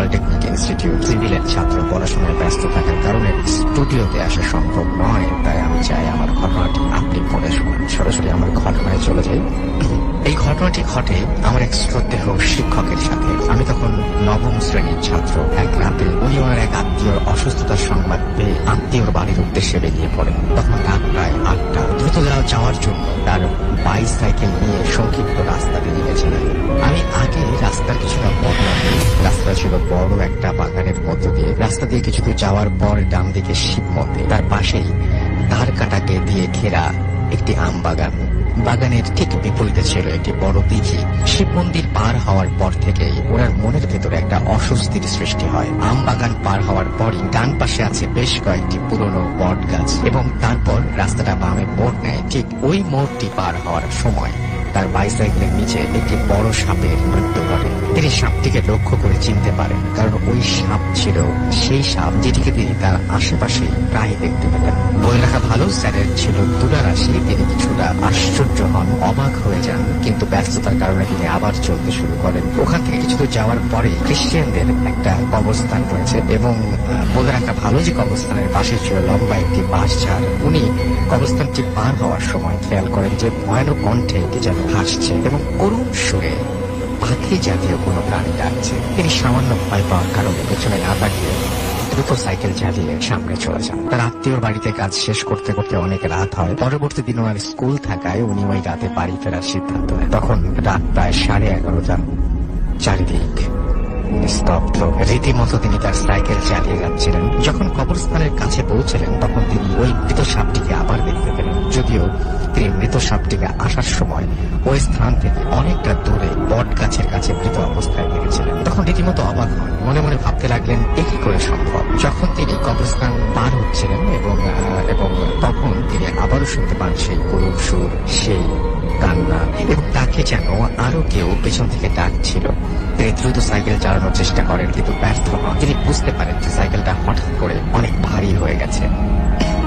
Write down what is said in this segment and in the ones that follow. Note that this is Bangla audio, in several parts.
পলিটেকনিক ইনস্টিটিউট সিভিলের ছাত্র, পড়াশোনায় ব্যস্ত থাকার কারণে স্টুডিওতে আসা সম্ভব নয়। তাই আমি চাই আমার ঘটনাটি আপনি পড়ে শোনান। সরাসরি আমার ঘটনায় চলে যাই। এই ঘটনাটি ঘটে আমার এক শ্রদ্ধেয় শিক্ষকের সাথে। আমি তখন নবম শ্রেণীর ছাত্র। এক রাতে উনি ওনার এক আত্মীয়র অসুস্থতার সংবাদ পেয়ে আত্মীয়র বাড়ির উদ্দেশ্যে বেরিয়ে পড়েন। তখন রাত প্রায় 8টা। দ্রুত যাওয়ার জন্য তার বাইসাইকেল নিয়ে সংক্ষিপ্ত রাস্তা দিয়ে গেছিলেন। আমি আগে রাস্তার কিছুটা বদলাম। রাস্তা ছিল বড় একটা বাগানের মধ্য দিয়ে। রাস্তা দিয়ে কিছু দূর যাওয়ার পর ডান দিকে শিব মন্দির, তার পাশেই তার কাটাকে দিয়ে ঘেরা একটি আম বাগান। বাগানের ঠিক বিপরীতে ছিল একটি বড় দিঘি। শিব মন্দির পার হওয়ার পর থেকেই ওনার মনের ভেতরে একটা অস্বস্তির সৃষ্টি হয়। আম বাগান পার হওয়ার পরই ডান পাশে আছে বেশ কয়েকটি পুরনো বট গাছ এবং তারপর রাস্তাটা বামে মোড় নেয়। ঠিক ওই মোড়টি পার হওয়ার সময় তার বাইসাইকেলের নিচে একটি বড় সাপের মৃত্যু ঘটে। তিনি সাপটিকে লক্ষ্য করে চিনতে পারেন, কারণ ওই সাপ ছিল সেই সাপ যেটিকে তিনি তার আশেপাশে প্রায় দেখতে পেতেন। বলে রাখা ভালো, স্যারের ছিল দুরারাশি। তিনি কিছুটা আশ্চর্য হন, অবাক হয়ে যান, কিন্তু ব্যস্ততার কারণে তিনি আবার চলতে শুরু করেন। ওখান থেকে কিছু দূর যাওয়ার পরে খ্রিস্টানদের একটা কবরস্থান রয়েছে এবং বলে রাখা ভালো যে কবরস্থানের পাশে ছিল লম্বা একটি বাঁশঝাড়। উনি কবরস্থানটি পার হওয়ার সময় খেয়াল করেন যে ভয়ানক কণ্ঠে এটি যেন হাসছে এবং করুণ সুরে পাখি জাতীয় কোনো প্রাণী ডাকছে। তিনি সামান্য ভয় পাওয়ার কারণে পেছনে না তাকিয়ে দ্রুত সাইকেল চালিয়ে সামনে চলে যান। তার আত্মীয়র বাড়িতে কাজ শেষ করতে করতে অনেক রাত হয়। পরবর্তী দিন ওনার স্কুল থাকায় উনি ওই রাতে বাড়ি ফেরার সিদ্ধান্ত নেন। তখন রাত প্রায় 11:30। চারিদিক নিস্তব্ধ। রীতিমতো তিনি তার সাইকেল চালিয়ে যাচ্ছিলেন। যখন কবরস্থানের কাছে পৌঁছলেন তখন তিনি ওই মৃত সাপটিকে আবার দেখতে পেলেন। যদিও তিনি মৃত সাপটিকে আসার সময় ওই স্থান থেকে অনেকটা দূরে বট গাছের কাছে মৃত অবস্থায় দেখেছিলেন। তখন রীতিমতো অবাক হন, মনে মনে ভাবতে লাগলেন এ কি করে সম্ভব। যখন তিনি কবরস্থান পার হচ্ছিলেন এবং তখন তিনি আবারও শুনতে পান সেই করুণ সুর, সেই কান্না এবং তাকে যেন আরো কেউ পেছন থেকে ডাকছিল। তিনি দ্রুত সাইকেল চালানোর চেষ্টা করেন, কিন্তু ব্যর্থ হন। তিনি বুঝতে পারেন যে সাইকেলটা হঠাৎ করে অনেক ভারী হয়ে গেছে।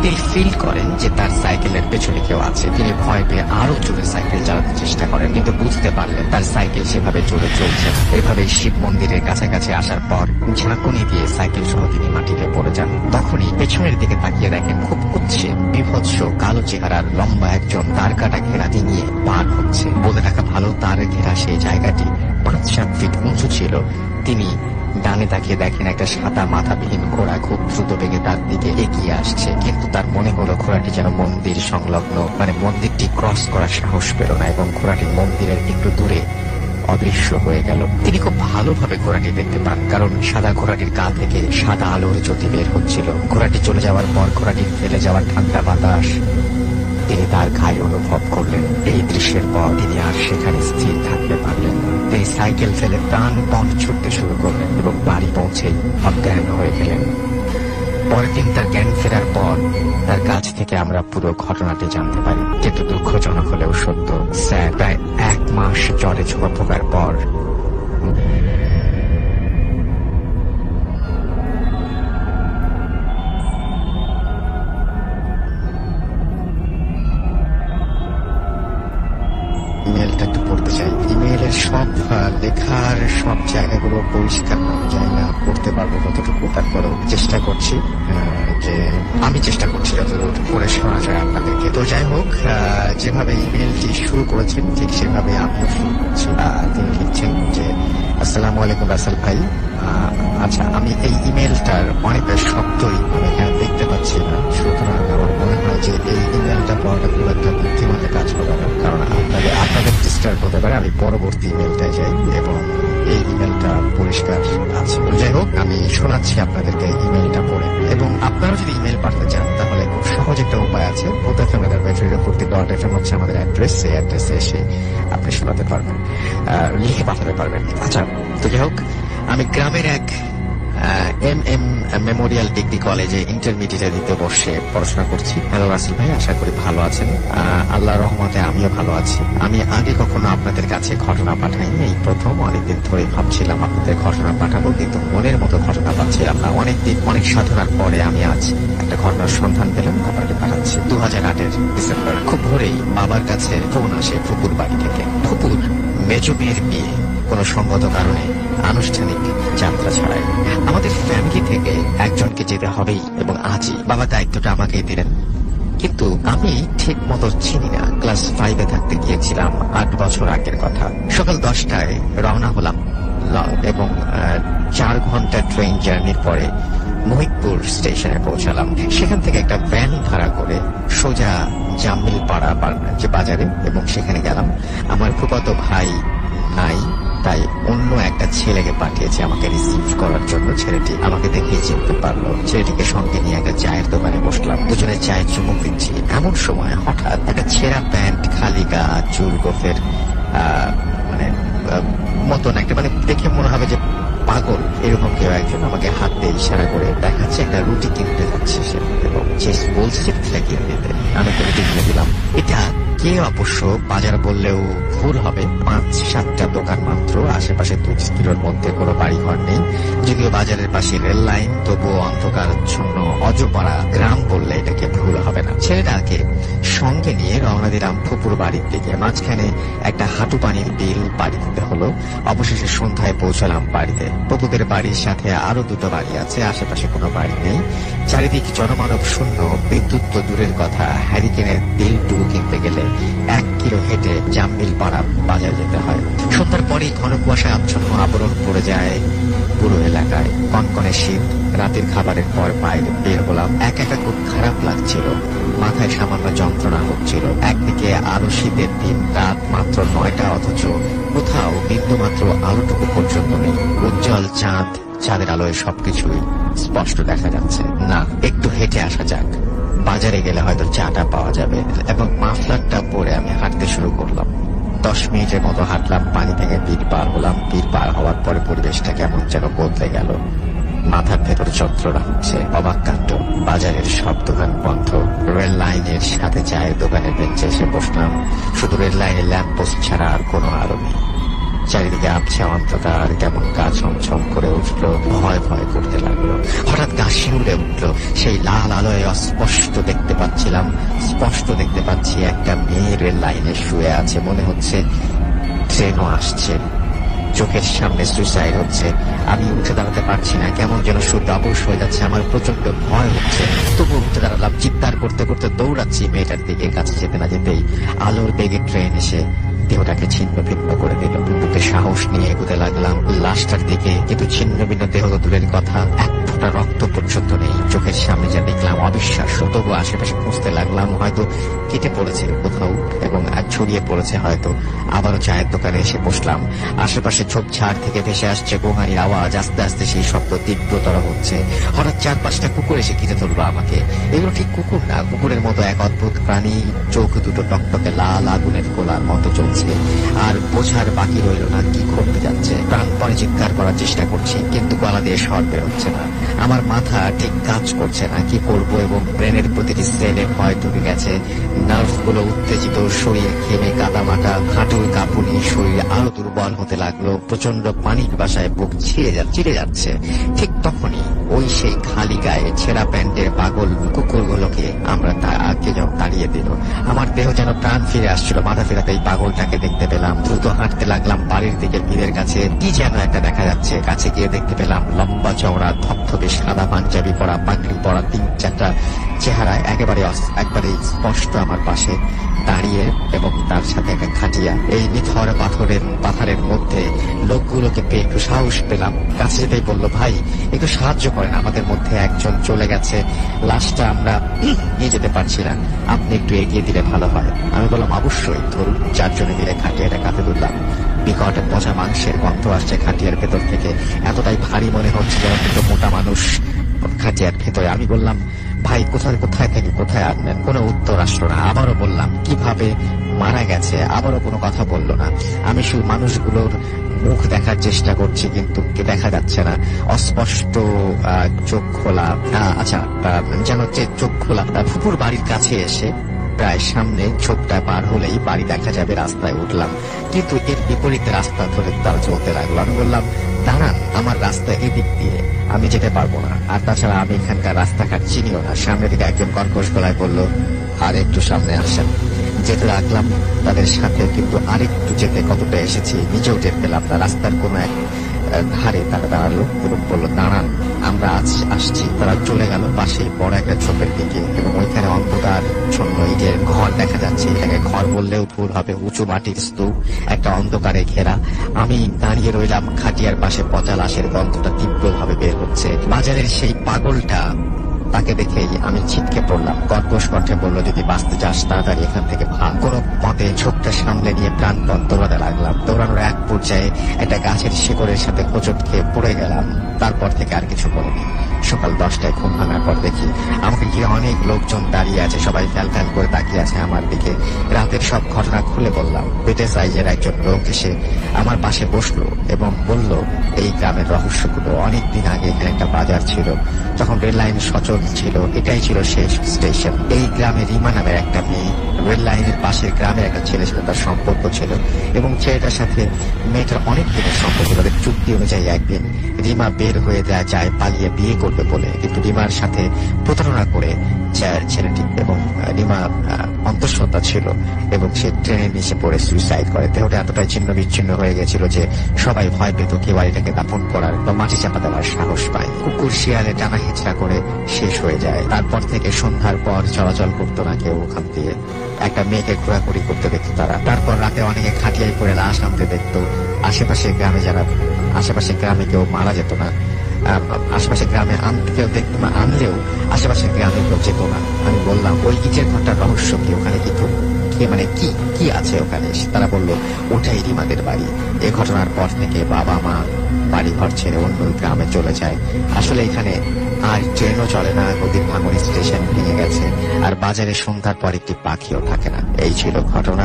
তিনি ফিল করেন যে তার সাইকেলের পেছনে কেউ আছে। তিনি ভয় পেয়ে আরো জোরে সাইকেল চালাতে চেষ্টা করেন, কিন্তু বুঝতে পারলেন তার সাইকেল সেভাবে জোরে চলছে না। এভাবেই শিব মন্দিরের কাছাকাছি আসার পর ঝাঁকুনি দিয়ে সাইকেল সহ তিনি মাটিতে পড়ে যান। তখনই পেছনের দিকে তাকিয়ে দেখেন খুব উচ্চে বিভৎস কালো চেহারার লম্বা একজন তার কাটা ঘেরা নিয়ে পার হচ্ছে। বলে রাখা ভালো, তার ঘেরা সেই জায়গাটি 5-7 ফিট উঁচু ছিল। তিনি ডানে তাকিয়ে দেখেন একটা সাদা মাথাবিহীন ঘোড়া খুব দ্রুত বেগে তার দিকে এগিয়ে আসছে, কিন্তু তার মনে হলো ঘোড়াটি যেন মন্দির সংলগ্ন, মন্দিরটি ক্রস করার সাহস পেল না এবং ঘোড়াটি মন্দিরের একটু দূরে অদৃশ্য হয়ে গেল। তিনি খুব ভালোভাবে ঘোড়াটি দেখতে পান, কারণ সাদা ঘোড়াটির গা থেকে সাদা আলোর জ্যোতি বের হচ্ছিল। ঘোড়াটি চলে যাওয়ার পর ঘোড়াটির ফেলে যাওয়ার ঠান্ডা বাতাস তিনি তার গায়ে অনুভব করলেন। এই দৃশ্যের পর তিনি আর সেখানে স্থির থাকতে পারলেন না। তিনি সাইকেল ফেলে প্রাণপণ ছুটতে শুরু করলেন এবং বাড়ি পৌঁছেই অজ্ঞান হয়ে গেলেন। পরের দিন তার জ্ঞান ফেরার পর তার কাছ থেকে আমরা পুরো ঘটনাটি জানতে পারি, কিন্তু দুঃখজনক হলেও সত্য। স্যার প্রায় 1 মাস জ্বরে ভোগার পর ইমেলটা একটু পড়তে চাই। ইমেলের সব লেখার সব জায়গাগুলো পরিষ্কার যায় না, পড়তে পারবো কতটুকু, তারপরেও চেষ্টা করছি যতদূর পড়ে শোনা যায় আপনাদেরকে। তো যাই হোক, যেভাবে ইমেলটি শুরু করেছেন ঠিক সেভাবে আমিও শুরু করছি। তিনি লিখছেন যে আসসালামু আলাইকুম রাসেল ভাই। আচ্ছা, আমি এই ইমেলটার অনেকটা শব্দই এখানে দেখতে পাচ্ছি না, সুতরাং আমার মনে হয় যে এই ইমেলটা পড়াটা খুব একটা বুদ্ধিমানের কাজ হবে না, কারণ আপনাদের ডিস্টার্ব হতে পারে। আমি পরবর্তী ইমেলটায় যাই এবং এই ইমেলটা পরিষ্কার আছে। যাই হোক, আমি শোনাচ্ছি আপনাদেরকে ইমেলটা পড়ে, এবং আপনারা যদি ইমেল পাঠাতে চান তাহলে খুব সহজ একটা উপায় আছে। vodafm@radio40.fm হচ্ছে আমাদের অ্যাড্রেস। সেই অ্যাড্রেসে এসে আপনি শোনাতে পারবেন, লিখে পাঠাতে পারবেন। আচ্ছা, তো যাই হোক, আমি গ্রামের এক MM মেমোরিয়াল ডিগ্রি কলেজে ইন্টারমিডিয়েটের দ্বিতীয় বর্ষে পড়াশোনা করছি। হ্যালো রাসেল ভাই, আশা করি ভালো আছেন। আল্লাহর রহমতে আমিও ভালো আছি। আমি আগে কখনো আপনাদের কাছে ঘটনা পাঠাইনি, এই প্রথম। অনেকদিন ধরে ভাবছিলাম আপনাদের ঘটনা পাঠাবো, কিন্তু মনের মতো ঘটনা পাচ্ছিলাম না। অনেকদিন অনেক সাধনার পরে আমি আজ একটা ঘটনার সন্ধান পেলাম, ঘটনাটি পাঠাচ্ছি। 2008 ডিসেম্বর খুব ভোরেই বাবার কাছে ফোন আসে ফুপুর বাড়ি থেকে। ফুপুর মেজো মেয়ের বিয়ে কোনো সঙ্গত কারণে আনুষ্ঠানিক যাত্রা ছাড়াই ফ্যামিলি থেকে একজনকে যেতে হবেই এবং আজই। বাবা দায়িত্বটা আমাকেই দিলেন, কিন্তু আমি ঠিক মতো চিনি না। ক্লাস 5-এ থাকতে গিয়েছিলাম, 8 বছর আগের কথা। সকাল 10টায় রওনা হলাম এবং 4 ঘন্টা ট্রেন জার্নির পরে মহিতপুর স্টেশনে পৌঁছালাম। সেখান থেকে একটা ভ্যান ভাড়া করে সোজা জামিল পাড়া যে বাজারে, এবং সেখানে গেলাম। আমার ফুফাতো ভাই নাই, তাই অন্য একটা ছেলেকে পাঠিয়েছে আমাকে রিসিভ করার জন্য। ছেলেটি আমাকে দেখেই চিনতে পারলো। ছেলেটিকে সঙ্গে নিয়ে একটা চায়ের দোকানে বসলাম। দুজনে চায়ের চুমুক দিচ্ছি। এমন সময় হঠাৎ একটা ছেঁড়া প্যান্ট, খালি গা, চুল গোফের মতন একটা, দেখে মনে হবে যে পাগল, এরকম কেউ একজন আমাকে হাত দিয়ে ইশারা করে দেখাচ্ছে একটা রুটি কিনতে যাচ্ছে সে, এবং বলছে কিনে দিতে। আমি একটা রুটি কিনে দিলাম। এটা কে অবশ্য বাজার বললেও ভুল হবে, 5-7টা দোকান মাত্র, আশেপাশে 2 কিলোর মধ্যে কোনো বাড়ি ঘর নেই। যদিও বাজারের পাশে রেল লাইন, তবুও অন্ধকারাচ্ছন্ন অজপাড়া গ্রাম বললে এটাকে ভুল হবে না। ছেলেটাকে সঙ্গে নিয়ে রওনা দিলাম ফুপুর বাড়ির দিকে। মাঝখানে একটা হাঁটু পানির বিল পাড়ি দিতে হলো। অবশেষে সন্ধ্যায় পৌঁছালাম বাড়িতে। ফুপুদের বাড়ির সাথে আরো 2টো বাড়ি আছে, আশেপাশে কোনো বাড়ি নেই। চারিদিক জনমানব শূন্য। বিদ্যুৎ তো দূরের কথা, হ্যারিকেনের তেলটুকু কিনতে গেলে 1 কিলো হেঁটে জামবিল পাড়া বাজার যেতে হয়। সন্ধ্যার পরেই ঘন কুয়াশায় আচ্ছন্ন আবরণ পড়ে যায় পুরো এলাকায়। কনকনে শীত। রাতের খাবারের পর বাইরে বের হলাম। একা খুব খারাপ লাগছিল, মাথায় সামান্য যন্ত্রণা হচ্ছিল। একদিকে আরো শীতের দিন, রাত মাত্র 9টা, অথচ কোথাও বিন্দুমাত্র আলোটুকু পর্যন্ত নেই। উজ্জ্বল চাঁদ, চাঁদের আলোয় সবকিছুই স্পষ্ট দেখা যাচ্ছে। না, একটু হেঁটে আসা যাক, বাজারে গেলে হয়তো চাটা পাওয়া যাবে। এবং মাফলারটা পরে আমি হাঁটতে শুরু করলাম। 10 মিনিটের মতো হাঁটলাম। পানি থেকে বীর পার হলাম। বীর পার হওয়ার পরে পরিবেশটা কেমন যেন বদলে গেল। মাথার ভেতর যন্ত্রণা হচ্ছে। অবাক কাণ্ড, বাজারের সব দোকান বন্ধ। রেল লাইনের সাথে চায়ের দোকানের বেঞ্চে এসে বসলাম। শুধু রেল লাইনের ল্যাম্প পোস্ট ছাড়া আর কোনো আলো নেই। চারিদিকে আবছা অন্ধকার, কেমন গা ছমছম করে উঠলো, ভয় ভয় করতে লাগলো। হঠাৎ গা শিউরে উঠলো। সেই লাল আলোয় স্পষ্ট দেখতে পাচ্ছি একটা মেয়ে রেল লাইনে শুয়ে আছে। মনে হচ্ছে ট্রেনও আসছে। চোখের সামনে সুইসাইড হচ্ছে। আমি উঠে দাঁড়াতে পারছি না, কেমন যেন শুদ্ধ অবশ হয়ে যাচ্ছে। আমার প্রচন্ড ভয় হচ্ছে, তবু উঠে দাঁড়ালাম। চিৎকার করতে করতে দৌড়াচ্ছি মেয়েটার দিকে। কাছে যেতে না যেতেই আলোর বেগে ট্রেন এসে দেহটাকে ছিন্ন ভিন্ন করে দিল। বুকে সাহস নিয়ে এগোতে লাগলাম লাশটার দিকে, কিন্তু ছিন্ন ভিন্ন দেহ তো দূরের কথা, এক ফোঁটা রক্ত পর্যন্ত নেই। চোখের সামনে যা দেখলাম অবিশ্বাস্য। তবু আশেপাশে খুঁজতে লাগলাম, হয়তো কেটে পড়েছে কোথাও এবং ছড়িয়ে পড়েছে হয়তো। আবারও চায়ের দোকানে এসে বসলাম। আশেপাশে ঝোপঝাড় থেকে ভেসে আসছে গোহানির আওয়াজ। আস্তে আস্তে সেই শব্দ তীব্রতর হচ্ছে। হঠাৎ 4-5টা কুকুর এসে ঘিরে ধরলো আমাকে। এগুলো ঠিক কুকুর না, কুকুরের মতো এক অদ্ভুত প্রাণী। চোখ দুটো টকটকে লাল, আগুনের গোলার মতো চলছে। আর বোঝার বাকি রইল না কি ঘটতে যাচ্ছে। প্রাণপণে চিৎকার করার চেষ্টা করছি, কিন্তু গলা দিয়ে স্বর বেরোচ্ছে না। আমার মাথা ঠিক কাজ করছে না, কি করব, এবং ব্রেনের প্রতিটি সেলে ভয় ঢুকে গেছে। নার্ভগুলো উত্তেজিত, শরীর ঘেমে কাদামাটা, হাঁটুর কাঁপুনি, শরীর আরো দুর্বল হতে লাগলো। প্রচন্ড পানিক বাসায় বুক চিরে যাচ্ছে। ঠিক তখনই ওই সেই খালি গায়ে ছেঁড়া প্যান্টের পাগল কুকুরগুলোকে আমরা তাড়িয়ে দিল। আমার দেহ যেন প্রাণ ফিরে আসছিল। মাথা ফেরাতেই পাগলটাকে দেখতে পেলাম। দ্রুত হাঁটতে লাগলাম বাড়ির দিকে। ভিড়ের কাছে কি যেন একটা দেখা যাচ্ছে। কাছে গিয়ে দেখতে পেলাম লম্বা চওড়া ধপধপে সাদা পাঞ্জাবি পরা, পাগড়ি পরা 3-4টা চেহারা একবারে স্পষ্ট আমার পাশে দাঁড়িয়ে, এবং তার সাথে একটা খাটিয়া। এই নিথর পাথরের মধ্যে লোকগুলোকে পেয়ে একটু সাহস পেলাম। কাছে যেতেই বললো, ভাই একটু সাহায্য করেন, আমাদের মধ্যে একজন চলে গেছে, লাশটা আমরা নিয়ে যেতে পারছি না, আপনি একটু এগিয়ে দিলে ভালো হয়। আমি বললাম, অবশ্যই, ধরুন। 4 জনে মিলে খাটিয়াটা কাঁধে তুললাম। বিকট পচা মাংসের গন্ধ আসছে খাটিয়ার ভেতর থেকে। এতটাই ভারী মনে হচ্ছে যেন কিন্তু মোটা মানুষ খাটিয়ার ভেতরে। আমি বললাম, ভাই কোথায় আনলেন? কোনো উত্তর আসলো না। আবারও বললাম, কিভাবে মারা গেছে? আবারও কোনো কথা বললো না। আমি শুধু মানুষগুলোর মুখ দেখার চেষ্টা করছি, কিন্তু দেখা যাচ্ছে না। অস্পষ্ট চোখ খোলা, যেন চোখ খোলা। ফুপুর বাড়ির কাছে এসে প্রায় সামনে ছোটটা পার হলেই বাড়ি দেখা যাবে। রাস্তায় উঠলাম, কিন্তু এর বিপরীতে রাস্তা ধরে তারা চলতে লাগলো। আমি বললাম, দাঁড়ান, আমার রাস্তা এদিক দিয়ে, আমি যেতে পারবো না। আর তাছাড়া আমি এখানকার রাস্তাঘাট চিনিও না। সামনে থেকে একজন কর্কশ গলায় বলল, আর একটু সামনে আসেন। যেতে লাগলাম তাদের সাথে, কিন্তু আরেকটু যেতে কতটা এসেছি নিজেও টের পেলাম না। রাস্তার কোনো এক ধারে তারা দাঁড়ালো এবং বললো, দাঁড়ান, আমরা আসছি। তারা চলে গেল পাশে বড় একটা ঝোপের দিকে এবং ওইখানে অন্ধকার ছন্ন ইটের ঘর দেখা যাচ্ছে। এটাকে ঘর বললেও ভুল হবে, উঁচু মাটির স্তূপ, একটা অন্ধকারে ঘেরা। আমি দাঁড়িয়ে রইলাম খাটিয়ার পাশে, পচা লাশের গন্ধটা তীব্রভাবে বের হচ্ছে। বাজারের সেই পাগলটা, তাকে দেখেই আমি ছিটকে পড়লাম। কর্কশ কণ্ঠে বলল, যদি বাঁচতে চাস তাড়াতাড়ি এখান থেকে ভাগ। কোনো মতে ঝোপটা সামলে নিয়ে প্রাণপণ দৌড়াতে লাগলাম। দৌড়ানোর এক পর্যায়ে একটা গাছের শিকড়ের সাথে হোঁচট খেয়ে পড়ে গেলাম। তারপর থেকে আর কিছু বলিনি। সকাল 10টায় ঘুম ভাঙার পর দেখি আমাকে ঘিরে অনেক লোকজন দাঁড়িয়ে আছে, সবাই ফ্যাল ফ্যাল করে তাকিয়ে আছে আমার দিকে। রাতের সব ঘটনা খুলে বললাম। পেটে সাইজের একজন লোক এসে আমার পাশে বসলো এবং বলল, এই গ্রামের রহস্যগুলো। অনেকদিন আগে এখানে একটা বাজার ছিল, যখন রেল লাইন সচল ছিল, এটাই ছিল শেষ স্টেশন। এই গ্রামে রিমা নামের একটা মেয়ে, রেল লাইনের পাশের গ্রামের একটা ছেলের সাথে তার সম্পর্ক ছিল এবং ছেলেটার সাথে মেয়েটার অনেক দিনের সম্পর্ক। তাদের চুক্তি অনুযায়ী একদিন রিমা বের হয়ে যায় পালিয়ে বিয়ে করবে বলে, কিন্তু রিমার সাথে প্রতারণা করে ছেলেটি এবং রিমা অন্তঃসত্ত্বা ছিল এবং সে ট্রেনে নিচে পড়ে সুইসাইড করে। দেহটা এতটাই ছিন্ন বিচ্ছিন্ন হয়ে গেছিল যে সবাই ভয় পেত কেউ বাড়িটাকে দাফন করার বা মাটি চাপা দেওয়ার সাহস পায়। কুকুর শিয়ালে টানা হেঁচড়া করে শেষ হয়ে যায়। তারপর থেকে সন্ধ্যার পর চলাচল করতো না কেউ ওখান দিয়ে। একটা মেয়েকে ঘোরাঘুরি করতে দেখতো তারা। তারপর রাতে অনেকে খাটিয়ায় করে লাশ আনতে দেখতো। আশেপাশে গ্রামে কেউ মারা যেত না, আশেপাশে গ্রামে কেউ দেখতো না, আনলেও আশেপাশের গ্রামে কেউ যেত না। আমি বললাম, ওই ইটের ঘরটার রহস্য কি? ওখানে কি আছে ওখানে? তারা বলল, ওটাই রিমাদের বাড়ি। এ ঘটনার পর থেকে বাবা মা বাড়ি ঘর ছেড়ে অন্য গ্রামে চলে যায়। আসলে এখানে আর ট্রেনও চলে না, নদীর ভাঙনের স্টেশন ভেঙে গেছে, আর বাজারে সন্ধ্যার পর একটি পাখিও থাকে না। এই ছিল ঘটনা।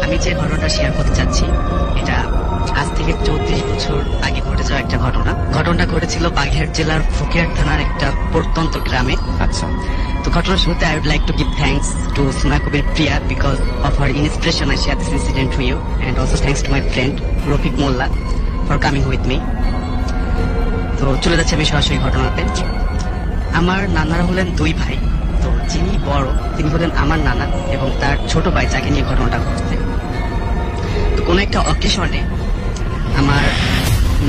আমি যে ঘটনাটা শেয়ার করতে চাচ্ছি, এটা আজ থেকে 34 বছর আগে ঘটে যাওয়া একটা ঘটনাটা ঘটেছিল বাগেরহাট জেলার ফকিরহাট থানার একটা প্রত্যন্ত গ্রামে। আচ্ছা, তো ঘটনার শুরুতে I would like to give thanks to Suna Kabir Priya because of her inspiration I share this incident to you, and also thanks to my friend Rafik Molla for coming with me. তো চলে যাচ্ছে আমি সরাসরি ঘটনাতে। আমার নানারা হলেন দুই ভাই। তো যিনি বড় তিনি হলেন আমার নানা এবং তার ছোট ভাই যাকে নিয়ে ঘটনাটা ঘটছে। তো কোনো একটা অকেশনে আমার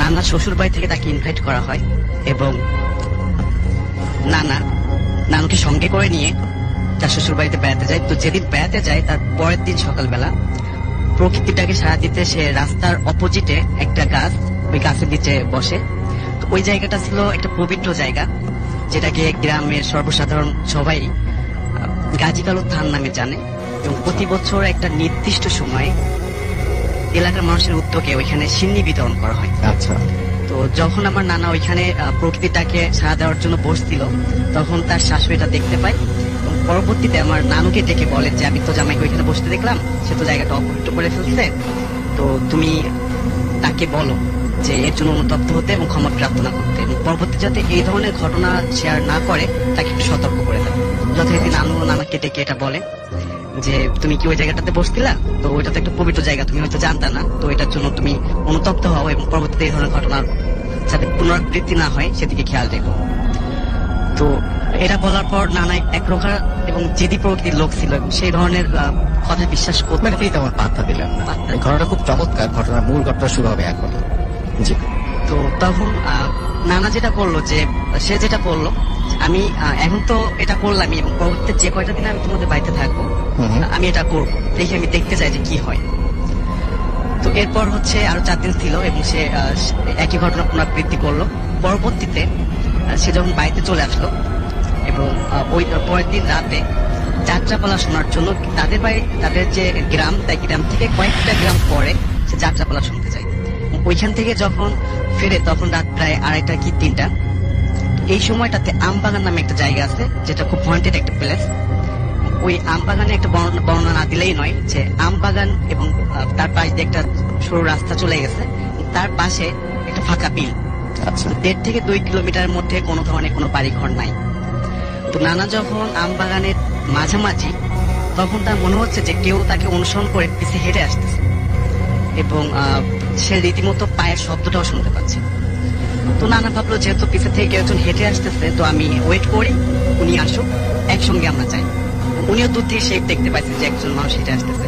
নানা শ্বশুর বাড়ি থেকে তাকে ইনভাইট করা হয় এবং নানুকে সঙ্গে করে নিয়ে তার শ্বশুর বাড়িতে বেড়াতে যায়। তো যেদিন বেড়াতে যায় তার পরের দিন সকালবেলা প্রকৃতিটাকে সাড়া দিতে সে রাস্তার অপোজিটে একটা গাছ, ওই গাছের নিচে বসে। তো ওই জায়গাটা ছিল একটা পবিত্র জায়গা, যেটাকে গ্রামের সর্বসাধারণ সবাই গাজীকালু থান নামে জানে এবং প্রতি বছর একটা নির্দিষ্ট সময়ে এলাকার মানুষের উদ্যোগে ওইখানে সিন্নি বিতরণ করা হয়। আচ্ছা। তো যখন আমার নানা ওইখানে প্রকৃতিটাকে সাড়া দেওয়ার জন্য বসছিল, তখন তার শাশুড়িটা দেখতে পায় এবং পরবর্তীতে আমার নানুকে ডেকে বলে যে আমি তো জামাইকে ওইখানে বসতে দেখলাম, সে তো জায়গাটা অপবিত্র করে ফেলছে, তো তুমি তাকে বলো যে এর জন্য অনুতপ্ত হতে এবং ক্ষমা প্রার্থনা করতে, এবং পরবর্তী যাতে এই ধরনের ঘটনা শেয়ার না করে তাকে একটু সতর্ক করে দেয়। যথারীতি নানাকে ডেকে এটা বলে যে তুমি কি ওই জায়গাটাতে বসছিলা, তো ওইটা তো একটা পবিত্র জায়গা, তুমি হয়তো জানতা না, তো এটার জন্য তুমি অনুতপ্ত হও এবং পরবর্তীতে এই ধরনের ঘটনার যাতে পুনরাবৃত্তি না হয় সেদিকে খেয়াল রেখো। তো এটা বলার পর নানা এক প্রকার এবং জেদি প্রকৃতির লোক ছিল, সেই ধরনের কথা বিশ্বাস করতে তেমন পাত্তা দিলাম না। ঘটনাটা খুব চমৎকার। ঘটনার মূল ঘটনা শুরু হবে এখন। জি। তো তখন নানা যেটা করলো, যে সে যেটা করলো, আমি এখন তো এটা করলামই এবং পরবর্তীতে যে কয়টা দিন আমি তোমাদের বাড়িতে থাকবো আমি এটা করবো, দেখি আমি দেখতে চাই যে কি হয়। তো এরপর হচ্ছে আরো 4 দিন ছিল এবং সে একই ঘটনা পুনরাবৃত্তি করলো। পরবর্তীতে সে যখন বাড়িতে চলে আসলো এবং ওই পরের দিন রাতে যাত্রাপালা শোনার জন্য তাদের যে গ্রাম, তাই গ্রাম থেকে কয়েকটা গ্রাম পরে সে যাত্রাপালা শুনতে যায়। ওইখান থেকে যখন ফেরে তখন রাত প্রায় 2:30 কি 3টা। এই সময়টাতে আমবাগান নামে একটা জায়গা আছে, যেটা খুব হন্টেড একটা প্লেস। ওই আমবাগানে একটা বর্ণনা না দিলেই নয় যে আমবাগান এবং তার পাশ দিয়ে একটা সরু রাস্তা চলে গেছে, তার পাশে একটা ফাঁকা বিল। 1.5 থেকে 2 কিলোমিটারের মধ্যে কোনো ধরনের কোনো বাড়ি ঘর নাই। তো নানা যখন আমবাগানের মাঝামাঝি, তখন তার মনে হচ্ছে যে কেউ তাকে অনুসরণ করে পিছিয়ে হেঁটে আসতেছে এবং সে রীতিমতো পায়ের শব্দটাও শুনতে পাচ্ছে। তো নানা ভাবলো যেহেতু পিছে থেকে একজন হেঁটে আসতেছে, তো আমি ওয়েট করি, উনি আসুক, একসঙ্গে আমরা যাই। উনিও দূর থেকে শেপ দেখতে পাইছেন যে একজন মানুষ হেঁটে আসতেছে।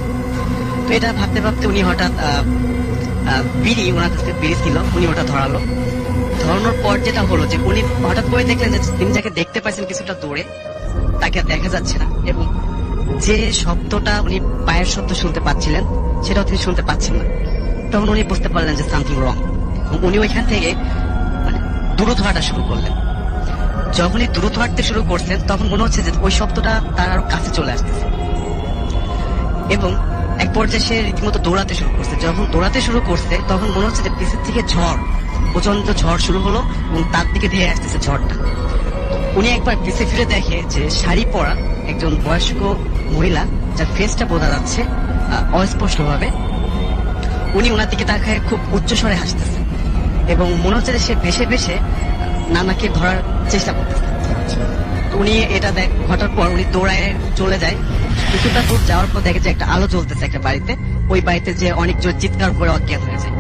তো এটা ভাবতে ভাবতে উনি হঠাৎ বিড়ি, ওনার কাছে বিড়ি ছিল, উনি ওটা ধরালো। ধরানোর পর যেটা হলো যে উনি হঠাৎ করে দেখলেন যে তিনি যাকে দেখতে পাইছেন কিছুটা দূরে, তাকে আর দেখা যাচ্ছে না, এবং যে শব্দটা উনি পায়ের শব্দ শুনতে পাচ্ছিলেন সেটাও তিনি শুনতে পাচ্ছেন না। তখন উনি বুঝতে পারলেন যে সামথিং রং। উনি ওইখান থেকে মানে দ্রুত হাঁটা শুরু করলেন। যখনই দ্রুত হাঁটতে শুরু করছেন তখন মনে হচ্ছে যে ওই শব্দটা তার আরো কাছে চলে আসতেছে, এবং এক পর্যায়ে সে রীতিমতো দৌড়াতে শুরু করছে। যখন দৌড়াতে শুরু করছে তখন মনে হচ্ছে যে পিছের থেকে ঝড়, প্রচন্ড ঝড় শুরু হলো এবং তার দিকে ধেয়ে আসতেছে ঝড়টা। উনি একবার পিছে ফিরে দেখে যে শাড়ি পরা একজন বয়স্ক মহিলা, যার ফেসটা বোঝা যাচ্ছে অস্পষ্ট ভাবে, উনি ওনার দিকে তাকায় খুব উচ্চস্বরে হাসতেছে, এবং মনে হচ্ছে যে সে ভেসে ভেসে নানাকে ধরার চেষ্টা করতেছে। উনি এটা ঘটার পর উনি দৌড়ায় চলে যায়। কিছুটা দূর যাওয়ার পর দেখে যে একটা আলো জ্বলতেছে একটা বাড়িতে। ওই বাড়িতে যে অনেক জোর চিৎকার করে অজ্ঞান হয়ে যায়।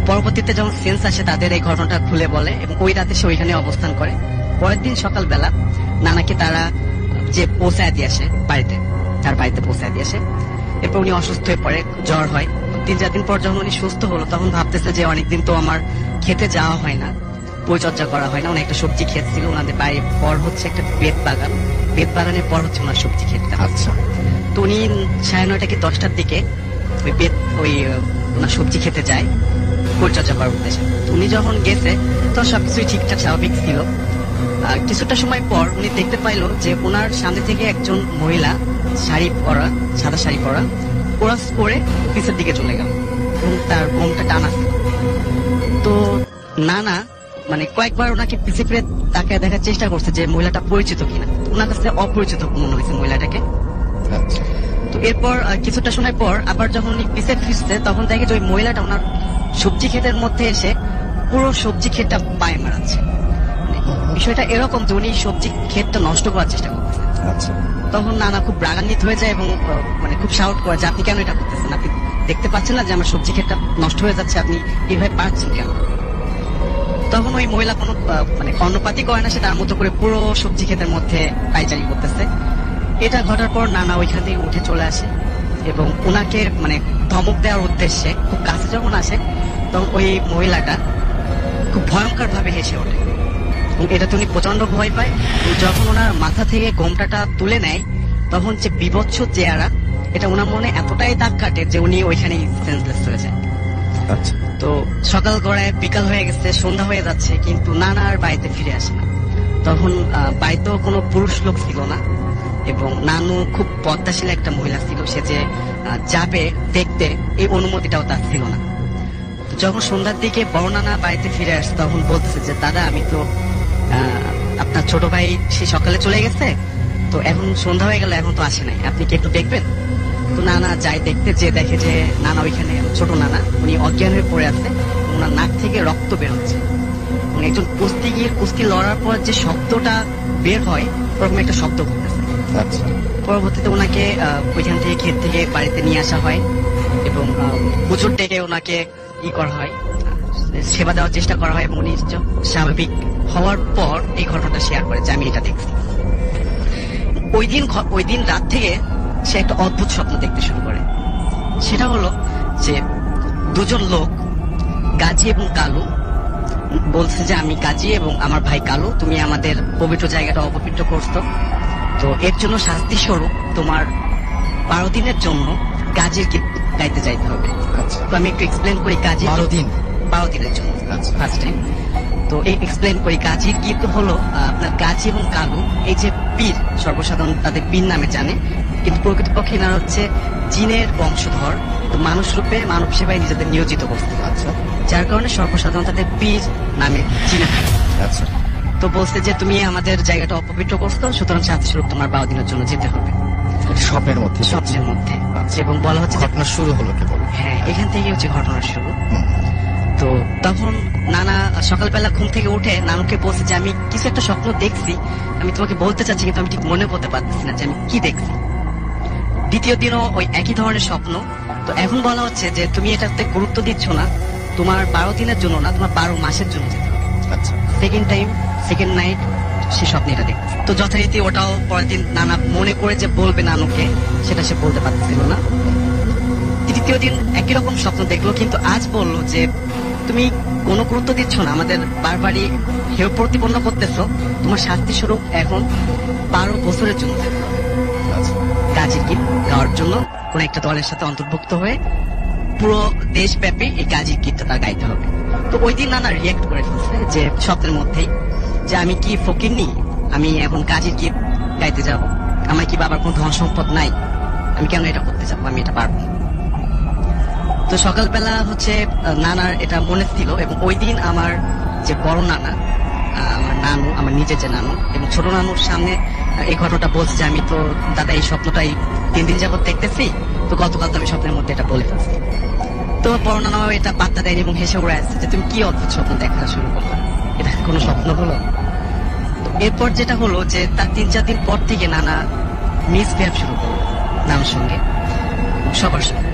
পরবর্তীতে যখন সেন্স আসে তাদের এই ঘটনাটা খুলে বলে, এবং ওই রাতে সে ওইখানে অবস্থান করে। পরের দিন সকালবেলা নানাকে তারা যে পৌঁছায় দিয়ে আসে বাড়িতে, তার বাড়িতে পৌঁছায় দিয়ে আসে। এরপর উনি অসুস্থ হয়ে পড়ে, জ্বর হয়। 3-4 দিন পর যখন উনি সুস্থ হলো তখন ভাবতেছে যে অনেকদিন তো আমার খেতে যাওয়া হয় না, পরিচর্যা করা হয় না। উনি একটা সবজি ক্ষেত ছিল ওনাদের বাড়ির পর হচ্ছে একটা বেত বাগান, বেত বাগানের পর হচ্ছে ওনার সবজি ক্ষেতটা। আচ্ছা। তো উনি 9:30 কি 10টার দিকে ওনার সবজি খেতে যায় পরিচর্যা করার উদ্দেশ্যে। উনি যখন গেছে তখন সবকিছুই ঠিকঠাক স্বাভাবিক ছিল। কিছুটা সময় পর উনি দেখতে পাইলো যে ওনার সামনে থেকে একজন মহিলা শাড়ি পরা, সাদা শাড়ি পরা, ক্রস করে পিছের দিকে চলে গেল এবং তার বোমটা টানা ছিল। তো নানা মানে কয়েকবার ওনাকে পিছে ফিরে তাকে দেখার চেষ্টা করছে যে মহিলাটা পরিচিত কিনা। ওনার কাছে অপরিচিত মনে হয়েছে মহিলাটাকে। তো এরপর কিছুটা সময় পর আবার যখন উনি পিছে ফিরছে তখন দেখে যে ওই মহিলাটা ওনার সবজি ক্ষেতের মধ্যে এসে পুরো সবজি ক্ষেতটা পায়ে মারাচ্ছে। বিষয়টা এরকম যে উনি সবজি ক্ষেতটা নষ্ট করার চেষ্টা করতেছে। তখন নানা খুব রাগান্বিত হয়ে যায় এবং মানে খুব শাউট করে যে আপনি কেন এটা করতেছেন, আপনি দেখতে পাচ্ছেন না যে আমার সবজি ক্ষেতটা নষ্ট হয়ে যাচ্ছে, আপনি এইভাবে পারছেন কেন? তখন ওই মহিলা কোনো মানে কর্ণপাতই করে না, সে তার মতো করে পুরো সবজি ক্ষেতের মধ্যে পাইচারি করতেছে। এটা ঘটার পর নানা ওইখান থেকে উঠে চলে আসে এবং ওনাকে মানে ধমক দেওয়ার উদ্দেশ্যে খুব কাছে যখন আসে তখন ওই মহিলাটা খুব ভয়ঙ্কর ভাবে হেসে ওঠে। এটাতে উনি প্রচন্ড ভয় পায়। যখন ওনার মাথা থেকে গোমটাটা তুলে নেয় তখন যে বিভৎস চেহারা, এটা ওনার মনে এতটাই দাগ কাটে যে উনি ওইখানেই সেন্সলেস হয়ে যায়। আচ্ছা। তো সকাল গড়ায় বিকাল হয়ে গেছে, সন্ধ্যা হয়ে যাচ্ছে, কিন্তু নানা আর বাড়িতে ফিরে আসে না। তখন বাড়িতেও কোনো পুরুষ লোক ছিল না এবং নানু খুব পদ্মাশীল একটা মহিলা ছিল, সে যে যাবে দেখতে এই অনুমতিটাও তার ছিল না। যখন সন্ধ্যার দিকে বড় নানা বাড়িতে ফিরে আসছে তখন বলতেছে যে দাদা আমি তো আপনার ছোট ভাই সে সকালে চলে গেছে, তো এখন সন্ধ্যা হয়ে গেল, এখন তো আসে নাই, আপনি কি একটু দেখবেন? তো নানা যাই দেখতে, যে দেখে যে নানা ওইখানে ছোট নানা উনি অজ্ঞান হয়ে পড়ে আছে, ওনার নাক থেকে রক্ত বের হচ্ছে। একজন কুস্তি লড়ার পর যে শব্দটা বের হয় ওরকম একটা শব্দ করতেছে। পরবর্তীতে ওনাকে ওইখান থেকে ক্ষেত থেকে বাড়িতে নিয়ে আসা হয় এবং হুজুর ডেকে ওনাকে করা হয়, সেবা দেওয়ার চেষ্টা করা হয় এবং উনি স্বাভাবিক হওয়ার পর এই ঘটনাটা শেয়ার করে যে আমি এটা দেখছি। ওই দিন রাত থেকে সে একটা অদ্ভুত স্বপ্ন দেখতে শুরু করে। সেটা হলো যে দুজন লোক, গাজী এবং কালু, বলছে যে আমি গাজী এবং আমার ভাই কালু, তুমি আমাদের পবিত্র জায়গাটা অপবিত্র করছো, তো এর জন্য শাস্তি স্বরূপ তোমার 12 দিনের জন্য গাজীর গীত গাইতে যাইতে হবে। তো আমি একটু এক্সপ্লেন করি। গাজী 12 দিনের জন্য ফার্স্ট টাইম। তো এই এক্সপ্লেন করি। গাজীর গীত হলো আপনার গাজী এবং কালু এই যে পীর, সর্বসাধারণ তাদের পীর নামে জানে, কিন্তু প্রকৃতপক্ষে এনারা হচ্ছে জিনের বংশধর, মানুষ রূপে মানব সেবায় নিজেদের নিয়োজিত করতে। যার কারণে সর্বসাধারণ তাদের পীর নামে চিনে থাকে। তো বলছে যে তুমি আমাদের জায়গাটা অপবিত্র করছো, সুতরাং শাস্তি স্বরূপ তোমার 12 দিনের জন্য যেতে হবে স্বপ্নের মধ্যে। এবং বলা হচ্ছে ঘটনা শুরু হলো কেবল। হ্যাঁ, এখান থেকে হচ্ছে ঘটনার শুরু। তো তখন নানা সকালবেলা ঘুম থেকে উঠে নানুকে বলছে যে আমি কিছু একটা স্বপ্ন দেখছি, আমি তোমাকে বলতে চাচ্ছি কিন্তু আমি ঠিক মনে করতে পারতেছি না যে আমি কি দেখছি। দ্বিতীয় দিনও ওই একই ধরনের স্বপ্ন। তো এখন বলা হচ্ছে যে তুমি এটাতে গুরুত্ব দিচ্ছ না, তোমার 12 দিনের জন্য না, তোমার 12 মাসের জন্য যেতে হবে। আচ্ছা, সেকেন্ড টাইম, সেকেন্ড নাইট সে স্বপ্নে এটা দেখছে। তো যথারীতি ওটাও পরের দিন নানা মনে করে যে বলবে নানুকে, সেটা সে বলতে পারছিল না। তৃতীয় দিন একই রকম স্বপ্ন দেখলো, কিন্তু আজ বললো যে তুমি কোনো গুরুত্ব দিচ্ছ না, আমাদের বারবারই হেয় প্রতিপন্ন করতেছ, তোমার শাস্তি স্বরূপ এখন 12 বছরের জন্য যেতে হবে আচ্ছা। গাজীর গীত গাওয়ার জন্য কোন একটা দলের সাথে অন্তর্ভুক্ত হয়ে পুরো দেশব্যাপী এই গাজীর গীতটা তার গাইতে হবে। তো ওই দিন নানা রিয়েক্ট করে ফেলছে যে স্বপ্নের মধ্যেই, যে আমি কি ফকিরনি, আমি এখন গাজীর গীত গাইতে যাব, আমার কি বাবার কোনো ধন সম্পদ নাই, আমি কেন এটা করতে যাবো, আমি এটা পারবো না। তো সকালবেলা হচ্ছে নানার এটা মনে ছিল, এবং ওই দিন আমার যে বড় নানা, আমার নানু, আমার নিজের যে নানু এবং ছোট নানুর সামনে এই ঘটনাটা বলছে যে আমি তো দাদা এই স্বপ্নটাই 3 দিন যাবত দেখতেছি, তো গতকাল তো আমি স্বপ্নের মধ্যে এটা বলে ফেলছি। তো বড় নানাও এটা পাত্তা দেয়নি এবং হেসে উড়ে আসছে যে তুমি কি অদ্ভুত স্বপ্ন দেখা শুরু করলো, এটা কোনো স্বপ্ন হলো। তো এরপর যেটা হলো যে তার 3-4 দিন পর থেকে নানা মিসবিহেভ শুরু করলো নানুর সঙ্গে, সবার সঙ্গে।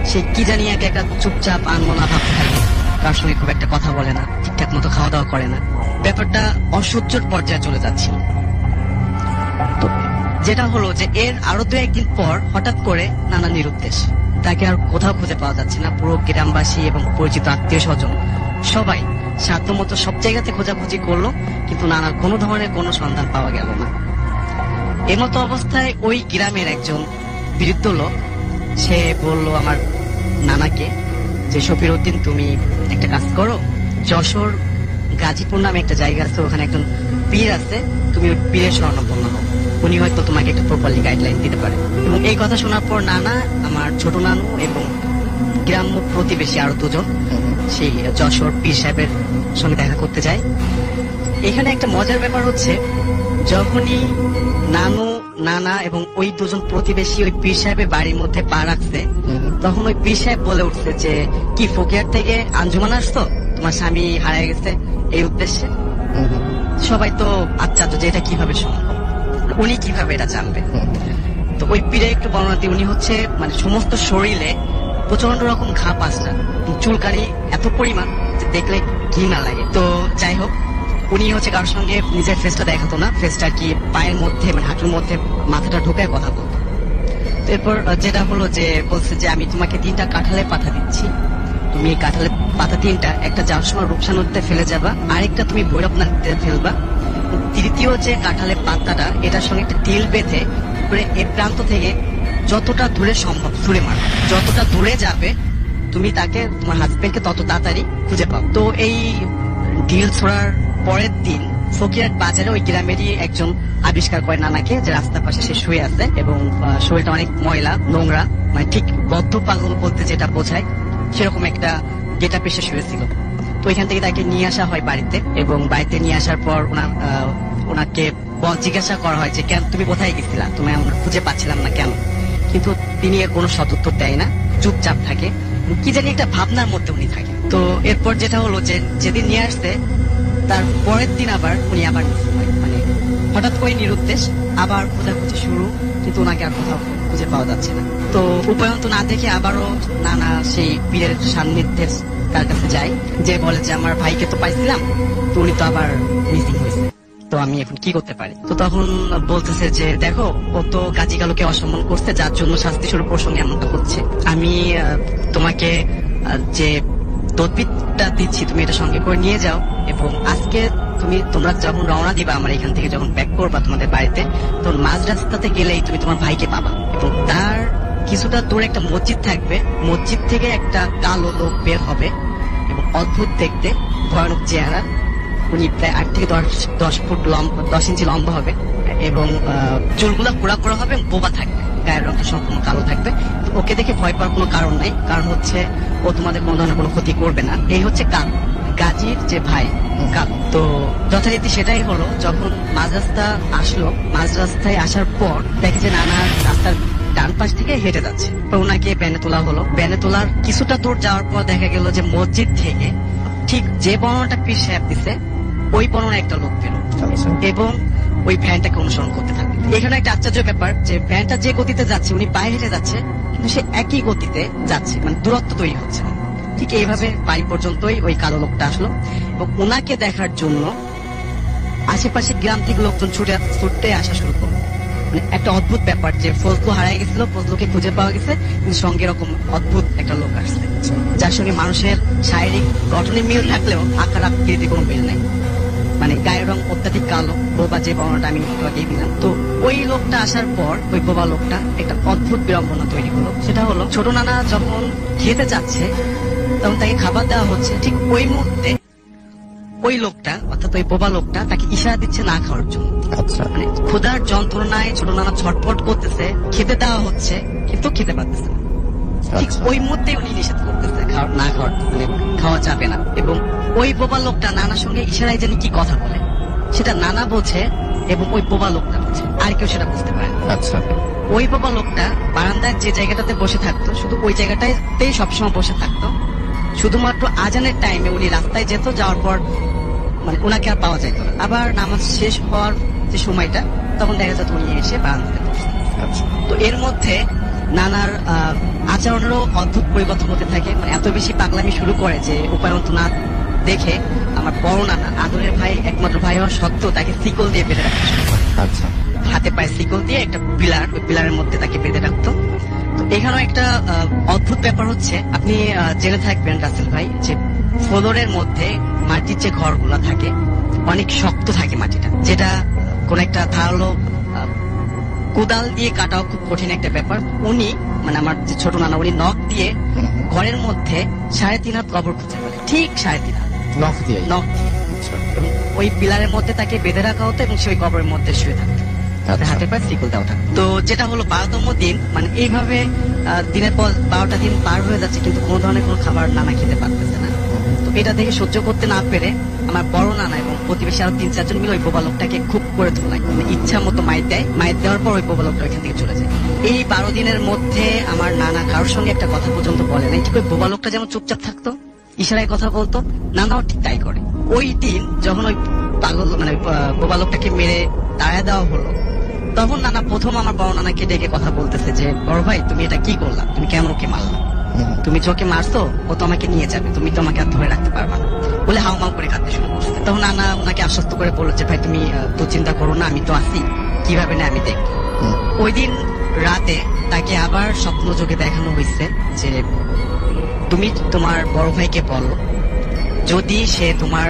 সে কি জানি একটা চুপচাপ আনমনা ভাব থাকে, কার সঙ্গে খুব একটা কথা বলে না, ঠিকঠাক মতো খাওয়া দাওয়া করে না, ব্যাপারটা অসহ্যর পর্যায়ে চলে যাচ্ছিল। তো যেটা হলো যে এর আরো 2-1 দিন পর হঠাৎ করে নানা নিরুদ্দেশ, তাকে আর কোথাও খুঁজে পাওয়া যাচ্ছে না। পুরো গ্রামবাসী এবং পরিচিত আত্মীয় স্বজন সবাই সাধ্যমতো সব জায়গাতে খোঁজাখুঁজি করলো, কিন্তু নানার কোনো ধরনের কোনো সন্ধান পাওয়া গেল না। এমতো অবস্থায় ওই গ্রামের একজন বৃদ্ধ লোক সে বলল আমার নানাকে যে শফির উদ্দিন, তুমি একটা কাজ করো, যশোর গাজীপুর নামে একটা জায়গা আছে, ওখানে একজন পীর আছে, তুমি ওই পীরের শরণাপন্ন হও, উনি হয়তো তোমাকে একটা প্রপারলি গাইডলাইন দিতে পারে। এবং এই কথা শোনার পর নানা, আমার ছোট নানু এবং গ্রাম্য প্রতিবেশী আরো 2 জন সেই যশোর পীর সাহেবের সঙ্গে দেখা করতে যায়। এখানে একটা মজার ব্যাপার হচ্ছে, যখনই নানু, নানা এবং ওই 2 জন প্রতিবেশী ওই পীর সাহেবের বাড়ির মধ্যে পা রাখছে, তখন ওই পীর সাহেব বলে উঠছে যে কি ফকির থেকে আঞ্জুমান আসতো, তোমার স্বামী হারিয়ে গেছে এই উদ্দেশ্যে। সবাই তো আশ্চর্য যে এটা কিভাবে সম্ভব, উনি কিভাবে এটা জানবে। তো ওই পীরে একটু বর্ণনা দিয়ে, উনি হচ্ছে মানে সমস্ত শরীরে প্রচন্ড রকম ঘা পাসরা, চুলকানি এত পরিমাণ যে দেখলে ঘৃণা লাগে। তো যাই হোক, উনি হচ্ছে কারোর সঙ্গে নিজের ফেসটা দেখাতো না, ফেসটা কি পায়ের মধ্যে মানে হাঁটুর মধ্যে মাথাটা ঢুকায় কথা বলতো। এরপর যেটা হলো যে বলছে যে আমি তোমাকে 3টা কাঁঠালের পাতা দিচ্ছি, তুমি এই কাঁঠালের পাতা 3টা, একটা যাওয়ার সময় রূপসা নদীতে ফেলে যাবা, আরেকটা তুমি ভৈরব নদীতে ফেলবা, তৃতীয় যে কাঁঠালের পাতাটা এটার সঙ্গে একটা টিল বেঁধে এই প্রান্ত থেকে যতটা দূরে সম্ভব ছুঁড়ে মারবা, যতটা দূরে যাবে তুমি তাকে, তোমার হাজবেন্ডকে তত তাড়াতাড়ি খুঁজে পাও। তো এই ঢিল ছোড়ার পরের দিন ফকিরহাট বাজারে ওই গ্রামেরই একজন আবিষ্কার করে নানাকে, যে রাস্তার পাশে সে শুয়ে আছে এবং শরীরটা অনেক ময়লা নোংরা, মানে ঠিক বদ্ধ পাগল বলতে যেটা বোঝায় সেরকম একটা গেটআপে সে শুয়েছিল। তো এখান থেকে তাকে নিয়ে আসা হয় বাড়িতে, এবং বাড়িতে নিয়ে আসার পর ওনাকে জিজ্ঞাসা করা হয় যে কেন তুমি কোথায় গেছিলা, তুমি আমরা খুঁজে পাচ্ছিলাম না কেন। কিন্তু তিনি এর কোনো সদুত্তর দেয় না, চুপচাপ থাকে, কি জানি একটা ভাবনার মধ্যে উনি থাকে। তো এরপর যেটা হলো যে যেদিন নিয়ে আসছে তার পরের দিন আবার উনি আবার মানে হঠাৎ করে নিরুদ্দেশ, আবার খোঁজাখুঁজি শুরু, কিন্তু ওনাকে আর কোথাও খুঁজে পাওয়া যাচ্ছে না। তো উপায়ন্ত না দেখে আবারও নানা সেই পীরের সান্নিধ্যের তার কাছে যায়, যে বলে যে আমার ভাইকে তো পাইছিলাম, তো উনি তো আবার মিসিং হয়েছে, তো আমি এখন কি করতে পারি। তো তখন বলতেছে যে দেখো, ও তো গাজী কালুকে অসম্মান করছে, যার জন্য শাস্তি স্বরূপ ওর সঙ্গে এমনটা হচ্ছে। আমি তোমাকে যে তদবিরটা দিচ্ছি তুমি এটা সঙ্গে করে নিয়ে যাও, এবং আজকে তোমরা যখন রওনা দিবা, আমার এখান থেকে যখন ব্যাক করবা তোমাদের বাড়িতে, তখন মাঝ রাস্তাতে গেলেই তুমি তোমার ভাইকে পাবা, এবং তার কিছুটা দূরে একটা মসজিদ থাকবে, মসজিদ থেকে একটা কালো লোক বের হবে এবং অদ্ভুত দেখতে, ভয়ানক চেহারা, উনি প্রায় 8 থেকে 10 ফুট লম্বা, 10 ইঞ্চি লম্বা হবে, এবং চুলগুলা পুরা পুরা হবে, বোবা থাকবে, গায়ের রংটা সম্পূর্ণ কালো থাকবে। ওকে দেখে ভয় পাওয়ার কোনো কারণ নাই, কারণ হচ্ছে ও তোমাদের কোনো ধরনের কোনো ক্ষতি করবে না। এই হচ্ছে গাজীর যে ভাই কালু। তো যথারীতি সেটাই হলো, যখন মাঝ রাস্তা আসলো, মাঝ রাস্তায় আসার পর দেখে যে নানা রাস্তার ডান পাশ থেকে হেঁটে যাচ্ছে, তো ওনাকে ব্যানে তোলা হলো। ব্যানে তোলার কিছুটা দূর যাওয়ার পর দেখা গেল যে মসজিদ থেকে ঠিক যে বর্ণনাটা পীর সাহেব দিছে ওই বর্ণনা একটা লোক বেরো এবং ওই ভ্যানটাকে অনুসরণ করতে থাকে। এখানে একটা আশ্চর্য ব্যাপার যে ভ্যানটা যে গতিতে যাচ্ছে, উনি পায়ে হেঁটে যাচ্ছে, কিন্তু সে একই গতিতে যাচ্ছে, মানে দূরত্ব তৈরি হচ্ছে না। ঠিক এইভাবে বাড়ি পর্যন্তই ওই কালো লোকটা আসলো এবং ওনাকে দেখার জন্য আশেপাশে গ্রাম থেকে লোকজন ছুটে আসা শুরু করলো। মানে একটা অদ্ভুত ব্যাপার যে ফজলু হারাই গেছিল, ফজলুকে খুঁজে পাওয়া গেছে, কিন্তু সঙ্গে এরকম অদ্ভুত একটা লোক আসছে যার সঙ্গে মানুষের শারীরিক গঠনে মিল থাকলেও আকার আকৃতিতে কোনো মিল নেই। মানে গায়ের রং অত্যাধিক কালো, বোবা যে বর্ণটা আমি একটু আগেই দিলাম। তো ওই লোকটা আসার পর ওই বোবা লোকটা একটা অদ্ভুত বিড়ম্বনা তৈরি হলো। সেটা হলো ছোট নানা যখন খেতে যাচ্ছে তখন তাকে খাবার দেওয়া হচ্ছে, ঠিক ওই মুহূর্তে ওই লোকটা অর্থাৎ ওই বোবা লোকটা তাকে ইশারা দিচ্ছে না খাওয়ার জন্য। আচ্ছা, মানে ক্ষুধার যন্ত্রণায় ছোট নানা ছটফট করতেছে, খেতে দেওয়া হচ্ছে কিন্তু খেতে পারতেছে না। ঠিক ওই মুহূর্তে উনি নিষেধ করতেছে না খাওয়ার, মানে খাওয়া যাবে না। এবং ওই বোবা লোকটা নানার সঙ্গে ইশারায় জানি কি কথা বলে, সেটা নানা বোঝে এবং ওই বোবা লোকটা বোঝে, আর কেউ সেটা বুঝতে পারে না। আচ্ছা, ওই বোবা লোকটা বারান্দায় যে জায়গাটাতে বসে থাকতো শুধু ওই জায়গাটাতেই সবসময় বসে থাকতো। শুধুমাত্র আজানের টাইমে উনি রাস্তায় যেত, যাওয়ার পর মানে ওনাকে আর পাওয়া যেত না। আবার নামাজ শেষ হওয়ার যে সময়টা তখন দেখা যেত উনি এসে বারান্দাতে বসতেন। আচ্ছা, তো এর মধ্যে নানার আচরণেরও অদ্ভুত পরিবর্তন হতে থাকে। মানে এত বেশি পাগলামি শুরু করে যে উপায়ন্ত না দেখে আমার বড় নানা, আদরের ভাই, একমাত্র ভাই হওয়া সত্ত্বেও তাকে শিকল দিয়ে বেঁধে রাখতে শুরু করে। আচ্ছা, হাতে পায়ে শিকল দিয়ে একটা পিলার, ওই পিলারের মধ্যে তাকে বেঁধে রাখতো। তো এখানেও একটা অদ্ভুত ব্যাপার হচ্ছে, আপনি জেনে থাকবেন রাসেল ভাই, যে ফ্লোরের মধ্যে মাটির যে ঘরগুলা থাকে অনেক শক্ত থাকে মাটিটা, যেটা কোন একটা ধারালো কোদাল দিয়ে কাটাও খুব কঠিন একটা ব্যাপার। উনি মানে আমার যে ছোট নানা, উনি নখ দিয়ে ঘরের মধ্যে 3.5 হাত কবর খুঁজে ফেলে, ঠিক 3.5 হাত নখ দিয়ে। নখ দিয়ে। এবং ওই পিলারের মধ্যে তাকে বেঁধে রাখা হতো এবং সে ওই কবরের মধ্যে শুয়ে থাকতো, হাতে পায়ে শিকল দেওয়া থাকতো। তো যেটা হলো 12তম দিন, মানে এইভাবে দিনের পর 12টা দিন পার হয়ে যাচ্ছে কিন্তু কোনো ধরনের কোনো খাবার নানা খেতে পারতেছে না। তো এটা দেখে সহ্য করতে না পেরে আমার বড় নানা এবং প্রতিবেশী আরো 3-4 জন মিলে ওই বোবা লোকটাকে খুব করে ধোলাই, মানে ইচ্ছা মতো মাইর দেয়। মাইর দেওয়ার পর ওই বোবা লোকটা ওইখান থেকে চলে যায়। এই 12 দিনের মধ্যে আমার নানা কারোর সঙ্গে একটা কথা পর্যন্ত বলে নাই। ঠিক ওই বোবা লোকটা যেমন চুপচাপ থাকতো, ইশারায় কথা বলতো, নানাও ঠিক তাই করে। ওই দিন যখন ওই পাগল মানে বোবা লোকটাকে মেরে তাড়া দেওয়া হলো, তখন নানা প্রথম আমার বড় নানাকে ডেকে কথা বলতেছে যে, বড় ভাই তুমি এটা কি করলা, তুমি কেন ওকে মারলা, তুমি চোখে মারছো, ও তো আমাকে নিয়ে যাবে, তুমি তো আমাকে আর ধরে রাখতে পারবা না বলে হাউমাউ করে কাঁদতে শুরু করছে। তখন নানা ওনাকে আশ্বস্ত করে বললো যে ভাই তুমি তো চিন্তা করো না, আমি তো আছি, কিভাবে না আমি দেখবো। ওই দিন রাতে তাকে আবার স্বপ্ন যোগে দেখানো হয়েছে যে তুমি তোমার বড় ভাইকে বলো যদি সে তোমার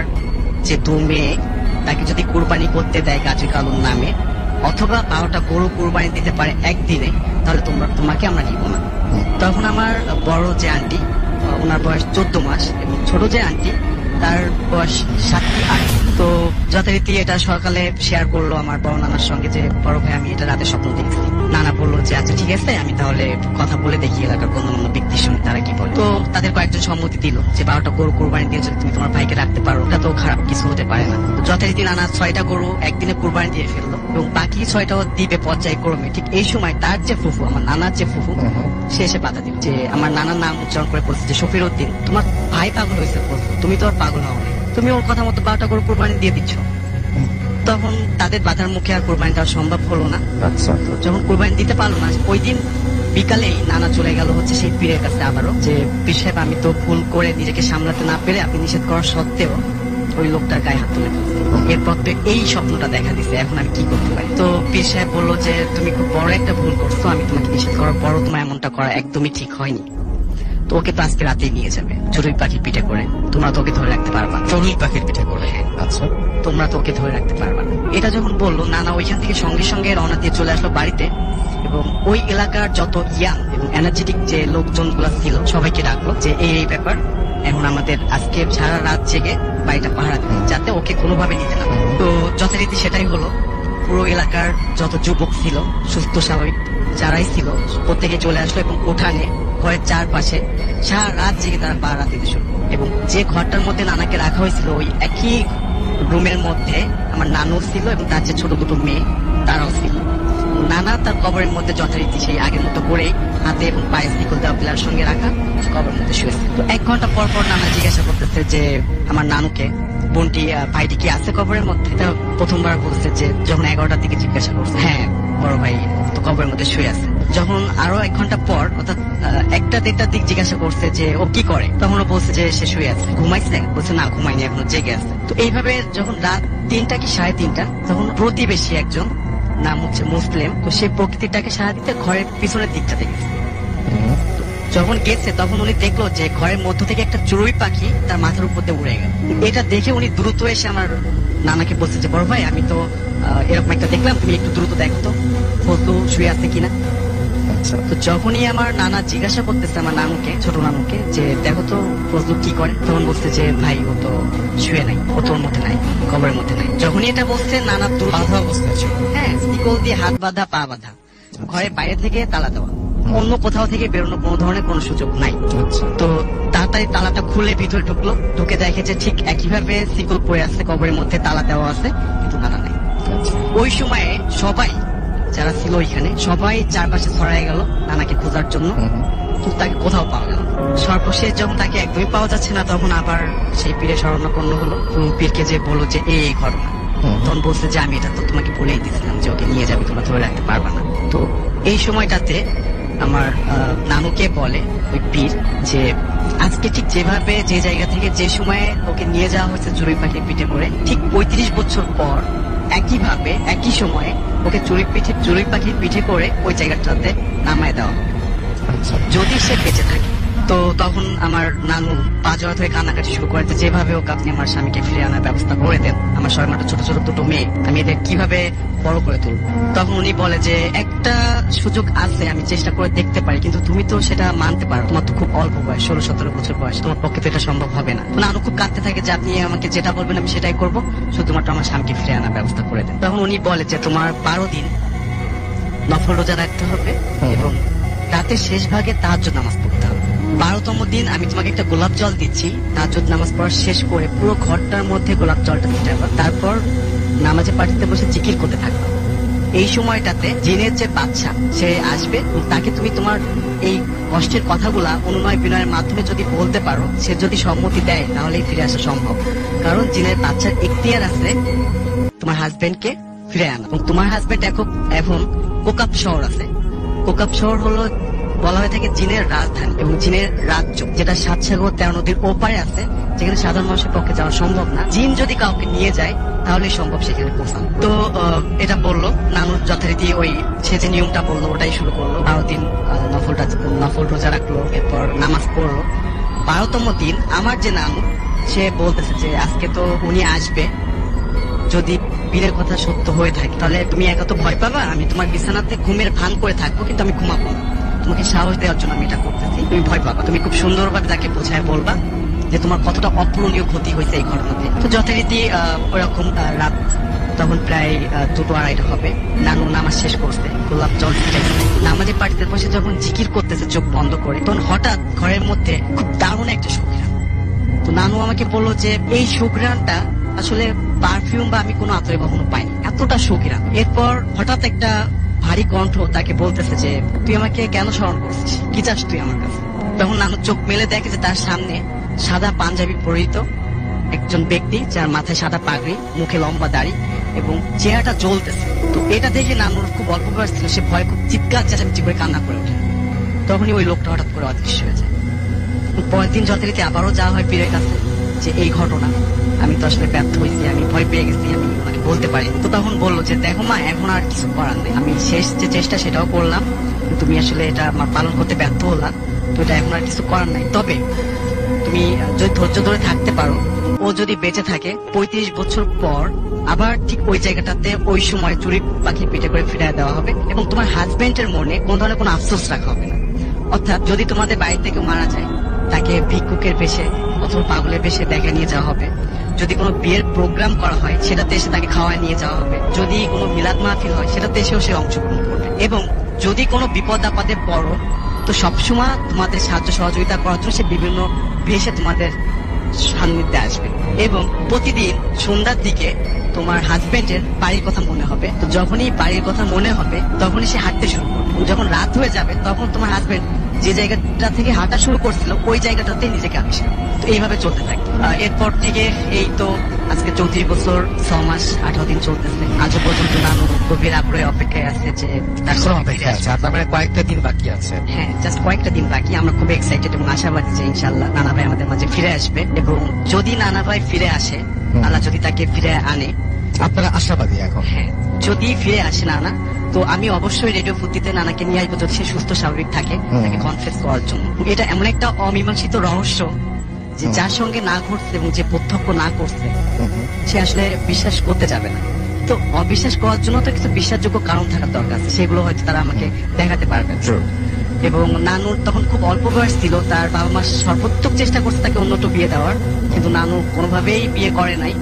যে দু মেয়ে তাকে যদি কুরবানি করতে দেয় গাজী কালুর নামে, অথবা 12টা গরু কুরবানি দিতে পারে একদিনে, তাহলে তোমাকে আমরা নিব না। তখন আমার বড় যে আন্টি, ওনার বয়স 14 মাস এবং ছোট যে আন্টি তার বয়স 7 কি 8। তো যথারীতি এটা সকালে শেয়ার করলো আমার বড় নানার সঙ্গে যে বড় ভাই আমি এটা রাতে স্বপ্ন দেখছি। নানা বললো যে আচ্ছা ঠিক আছে, আমি তাহলে কথা বলে দেখি এলাকার গণ্যমান্য ব্যক্তির সঙ্গে তারা কি বলে। তো তাদের কয়েকজন সম্মতি দিল যে 12টা গরু কুরবানি দিয়ে যদি তুমি তোমার ভাইকে রাখতে পারো, এটা তো খারাপ কিছু হতে পারে না। যথারীতি নানা 6টা গরু একদিনে কুরবানি দিয়ে ফেললো এবং বাকি 6টাও দিবে পর্যায়ক্রমে। ঠিক এই সময় তার যে ফুফু, আমার নানার যে ফুফু, সে এসে বাধা দিল যে আমার নানার নাম উচ্চারণ করে বলছে যে শফির উদ্দিন, তোমার ভাই পাগল হয়েছে, তুমি তো আর পাগল হও, তুমি ওর কথা মতো 12টা গরু কুরবানি দিয়ে দিচ্ছ। তখন তাদের বাধার মুখে আর কুরবানি দেওয়া সম্ভব হলো না। আচ্ছা, যখন কুরবানি দিতে পারলো না, ওই দিন বিকালেই নানা চলে গেল হচ্ছে সেই পীরের কাছে আবারও যে পীর সাহেব আমি তো ভুল করে নিজেকে সামলাতে না পেরে আপনি নিষেধ করা সত্ত্বেও ওই লোকটার গায়ে হাত তুলে ফেলছি। এরপর তো এই স্বপ্নটা দেখা দিছে, এখন আমি কি করতে পারি। তো পীর সাহেব বললো যে তুমি খুব বড় একটা ভুল করছো, আমি তোমাকে নিষেধ করার পরও তোমার এমনটা করা একদমই ঠিক হয়নি। তো ওকে তো আজকে রাতেই নিয়ে যাবে চড়ুই পাখির পিঠে করে, তোমরা তো ওকে ধরে রাখতে পারবা না। চড়ুই পাখির পিঠে করে? আচ্ছা, তোমরা তো ওকে ধরে রাখতে পারবা না। এটা যখন বললো, নানা ওইখান থেকে সঙ্গে সঙ্গে রওনা দিয়ে চলে আসলো বাড়িতে এবং ওই এলাকার যত ইয়াং এবং এনার্জেটিক যে লোকজন গুলা ছিল সবাইকে ডাকলো যে এই ব্যাপার, এখন আমাদের আজকে সারা রাত জেগে বাড়িটা পাহারা দিবে যাতে ওকে কোনোভাবে নিতে না। তো যথারীতি সেটাই হলো। পুরো এলাকার যত যুবক ছিল, সুস্থ স্বাভাবিক যারাই ছিল, প্রত্যেকে চলে আসলো এবং উঠানে ঘরের চারপাশে সারা রাত জেগে তারা পাহারা দিতে শুরু করলো। এবং যে ঘরটার মধ্যে নানাকে রাখা হয়েছিল ওই একই রুমের মধ্যে আমার নানু ছিল এবং তার যে ছোট দুটো মেয়ে তারাও ছিল। নানা তার কবরের মধ্যে যথারীতি সেই আগের মতো করে হাতে এবং পায়ে শিকল দেওয়া পিলার সঙ্গে রাখা কবরের মধ্যে শুয়েছে। তো 1 ঘন্টা পর পর নানা জিজ্ঞাসা করতেছে যে আমার নানুকে, বোনটি ভাইটি কি আছে কবরের মধ্যে। তা প্রথমবার বলছে যে যখন 11টার দিকে জিজ্ঞাসা করছে, হ্যাঁ বড় ভাই তো কবরের মধ্যে শুয়ে আছে। যখন আরো 1 ঘন্টা পর অর্থাৎ 1টা-1:30টার দিক জিজ্ঞাসা করছে যে ও কি করে, তখন ও বলছে যে সে শুয়ে আছে। ঘুমাইছে? বলছে না ঘুমাইনি, এখনো জেগে আছে। তো এইভাবে যখন রাত 3টা কি 3:30, তখন প্রতিবেশী একজন, নাম হচ্ছে মুসলিম, তো সে প্রকৃতিটাকে সারা দিতে ঘরের পিছনের দিকটাতে গেছে। যখন গেছে তখন উনি দেখলো যে ঘরের মধ্য থেকে একটা চড়ুই পাখি তার মাথার উপর দিয়ে উড়ে গেল। এটা দেখে উনি দ্রুত এসে আমার নানাকে বলছে যে বড় ভাই আমি তো এরকম একটা দেখলাম, তুমি একটু দ্রুত দেখো তো ফজলু শুয়ে আছে কিনা। আচ্ছা, তো যখনই আমার নানা জিজ্ঞাসা করতেছে আমার নানুকে, ছোট নানুকে, যে দেখো তো ফজলু কি করে, তখন বলছে যে ভাই ও তো শুয়ে নাই, ও তোর মধ্যে নাই, কবরের মধ্যে নাই। যখনই এটা বলছে নানা বাধা অবস্থায় ছিল। হ্যাঁ, শিকল দিয়ে হাত বাঁধা পা বাঁধা, ঘরের বাইরে থেকে তালা দেওয়া, অন্য কোথাও থেকে বেরোনো কোনো ধরনের কোনো সুযোগ নাই। আচ্ছা, তো তাড়াতাড়ি তালাটা খুলে ভিতরে ঢুকলো, ঢুকে দেখে যে ঠিক একইভাবে শিকল পড়ে আছে, কবরের মধ্যে তালা দেওয়া আছে, কিন্তু নানা নাই। আচ্ছা। ওই সময়ে সবাই যারা ছিল ওইখানে সবাই চারপাশে ছড়াই গেল নানাকে খোঁজার জন্য, কিন্তু তাকে কোথাও পাওয়া গেল না। সর্বশেষ যখন তাকে একদমই পাওয়া যাচ্ছে না, তখন আবার সেই পীরের শরণাপন্ন হলো এবং পীরকে যে বললো যে এই ঘটনা। তখন বলছে যে আমি এটা তো তোমাকে বলেই দিয়েছিলাম যে ওকে নিয়ে যাবে, তোমরা ধরে রাখতে পারবা না। তো এই সময়টাতে আমার নানুকে বলে ওই পীর যে আজকে ঠিক যেভাবে যে জায়গা থেকে যে সময়ে ওকে নিয়ে যাওয়া হয়েছে চড়ুই পাখির পিঠে করে, ঠিক 35 বছর পর একইভাবে একই সময়ে ওকে চড়ুই পাখির পিঠে করে ওই জায়গাটাতে নামায় দেওয়া হবে আচ্ছা, যদি সে বেঁচে থাকে। তো তখন আমার নানু পা জড়া ধরে কান্নাকাটি শুরু করে যে যেভাবে ওকে আপনি আমার স্বামীকে ফিরে আনার ব্যবস্থা করে দেন, আমার 6 মাসের ছোট ছোট 2টো মেয়ে, আমি এদের কিভাবে বড় করে তুলব। তখন উনি বলে যে একটা সুযোগ আছে, আমি চেষ্টা করে দেখতে পারি, কিন্তু তুমি তো সেটা মানতে পারো, তোমার তো খুব অল্প বয়স, 16-17 বছর বয়স, তোমার পক্ষে তো এটা সম্ভব হবে না। নানু খুব কাঁদতে থাকে যে আপনি আমাকে যেটা বলবেন আমি সেটাই করবো, শুধুমাত্র আমার স্বামীকে ফিরে আনার ব্যবস্থা করে দেন। তখন উনি বলে যে তোমার 12 দিন নফল রোজা রাখতে হবে এবং রাতের শেষ ভাগে তাহাজ্জুদ নামাজ পড়তে হবে। 12তম দিন আমি তোমাকে একটা গোলাপ জল দিচ্ছি, তাহাজ্জুদ নামাজ পড়া শেষ করে পুরো ঘরটার মধ্যে গোলাপ জলটা ছিটাবা, তারপর নামাজে পাঠিতে বসে জিকির করতে থাকবে। এই সময়টাতে জিনের যে বাচ্চা সে আসবে, তাকে তুমি তোমার এই কষ্টের কথাগুলা অনুনয় বিনয়ের মাধ্যমে যদি বলতে পারো, সে যদি সম্মতি দেয় তাহলেই ফিরে আসা সম্ভব। কারণ জিনের বাচ্চার এখতিয়ার আছে তোমার হাজবেন্ডকে ফিরে আনা, এবং তোমার হাজবেন্ড এখন কোকাপ শহর আছে। কোকাপ শহর হলো বলা হয়ে থাকে জিনের রাজধানী এবং জিনের রাজ্য, যেটা 7 সাগর 13 নদীর ওপারে আছে, যেখানে সাধারণ মানুষের পক্ষে যাওয়া সম্ভব না। জিন যদি কাউকে নিয়ে যায় তাহলে সম্ভব সেখানে পৌঁছানো। তো এটা বললো নানুর যথারীতি ওই সে যে নিয়মটা বললো ওটাই শুরু করলো। 12 দিন নফল রোজা রাখলো, এরপর নামাজ পড়লো। 12তম দিন আমার যে নানু সে বলতেছে যে আজকে তো উনি আসবে, যদি পীরের কথা সত্য হয়ে থাকে তাহলে তুমি একা তো ভয় পাবা, আমি তোমার বিছানাতে ঘুমের ভান করে থাকবো, কিন্তু আমি ঘুমাবো না, তোমাকে সাহস দেওয়ার জন্য আমি এটা করতেছি। তুমি ভয় পাবা, তুমি খুব সুন্দরভাবে তাকে বোঝায় বলবা যে তোমার কতটা অপূরণীয় ক্ষতি হয়েছে এই ঘটনাতে। তো যথারীতি ওরকম রাত তখন প্রায় 2-2-2:30 হবে। নানু নামাজ শেষ করছে, গোলাপ জল ছিটাইছে, নামাজে পাঠিতে বসে যখন জিকির করতেছে চোখ বন্ধ করে, তখন হঠাৎ ঘরের মধ্যে খুব দারুণ একটা সুঘ্রাণ। তো নানু আমাকে বললো যে এই সুঘ্রাণটা আসলে পারফিউম বা আমি কোনো আতরে কখনো পাইনি, এতটা সুঘ্রাণ। এরপর হঠাৎ একটা ভারী কণ্ঠ তাকে বলতেছে যে তুই আমাকে কেন স্মরণ করছিস, কি চাস তুই আমার কাছে। তখন নানু চোখ মেলে দেখে যে তার সামনে সাদা পাঞ্জাবি পরিহিত একজন ব্যক্তি, যার মাথায় সাদা পাগড়ি, মুখে লম্বা দাড়ি এবং চেহারাটা জ্বলতেছে। তো এটা দেখে নানুর খুব অল্প বয়স ছিল, সে ভয় খুব চিৎকার চেঁচামেচি করে কান্না করে ওঠে। তখনই ওই লোকটা হঠাৎ করে অদৃশ্য হয়ে যায়। পরের দিন যথারীতি আবারও যাওয়া হয় পীরের কাছে যে এই ঘটনা, আমি তো আসলে ব্যর্থ হয়েছি, আমি ভয় পেয়ে গেছি, আমি ওনাকে বলতে পারি। তো তখন বললো যে দেখো মা, এখন আর কিছু করার নেই, আমি শেষ যে চেষ্টা সেটাও করলাম, তুমি আসলে এটা আমার পালন করতে ব্যর্থ হলাম, তো এটা এখন আর কিছু করার নাই। তবে তুমি যদি ধৈর্য ধরে থাকতে পারো, ও যদি বেঁচে থাকে 35 বছর পর আবার ঠিক ওই জায়গাটাতে ওই সময় চড়ুই পাখির পিঠে করে ফিরিয়ে দেওয়া হবে এবং তোমার হাজবেন্ডের মনে কোন ধরনের কোনো আফসোস রাখা হবে না। অর্থাৎ যদি তোমাদের বাড়ি থেকে মারা যায়, তাকে ভিক্ষুকের বেশে অথবা পাগলের বেশে দেখে নিয়ে যাওয়া হবে। যদি কোনো বিয়ের প্রোগ্রাম করা হয় সেটাতে এসে তাকে খাওয়ায় নিয়ে যাওয়া হবে। যদি কোনো মিলাদ মাহফিল হয় সেটাতে এসেও সে অংশগ্রহণ করবে। এবং যদি কোনো বিপদ আপদে পড়ো, তো সবসময় তোমাদের সাহায্য সহযোগিতা করার জন্য সে বিভিন্ন ভেসে তোমাদের সান্নিধ্যে আসবে। এবং প্রতিদিন সন্ধ্যার দিকে তোমার হাজবেন্ডের বাড়ির কথা মনে হবে। তো যখনই বাড়ির কথা মনে হবে তখনই সে হাঁটতে শুরু করবে। যখন রাত হয়ে যাবে তখন তোমার হাজবেন্ড যে জায়গাটা থেকে হাঁটা শুরু করছিল ওই জায়গাটাতে নিজেকে আবিষ্কার। তো এইভাবে চলতে থাকে। এরপর থেকে এই তো আজকে 34 বছর 6 মাস 18 দিন চলতেছে। আজও পর্যন্ত নানু গভীর আগ্রহে অপেক্ষায় আছে যে তার এখনো অপেক্ষা আছে, তার মানে কয়েকটা দিন বাকি আছে। হ্যাঁ, জাস্ট কয়েকটা দিন বাকি। আমরা খুব এক্সাইটেড এবং আশাবাদী যে ইনশাআল্লাহ নানা ভাই আমাদের মাঝে ফিরে আসবে, এবং যদি নানা ভাই ফিরে আসে, আল্লাহ যদি তাকে ফিরে আনে, আপনারা আশাবাদী এখন? হ্যাঁ, যদি ফিরে আসে নানা, তো আমি অবশ্যই রেডিও ফুর্তিতে নানাকে নিয়ে আসবো যদি সে সুস্থ স্বাভাবিক থাকে, তাকে কনফেস করার জন্য। এটা এমন একটা অমীমাংসিত রহস্য যে যার সঙ্গে না ঘটছে এবং যে প্রত্যক্ষ না করছে সে আসলে বিশ্বাস করতে যাবে না। তো অবিশ্বাস করার জন্য তো কিছু বিশ্বাসযোগ্য কারণ থাকার দরকার আছে, সেগুলো হয়তো তারা আমাকে দেখাতে পারবে। এবং নানুর তখন খুব অল্প বয়স ছিল, তার বাবা মা সর্বোত্তম চেষ্টা করছে তাকে অন্যটা বিয়ে দেওয়ার, কিন্তু নানু কোনোভাবেই বিয়ে করে নাই।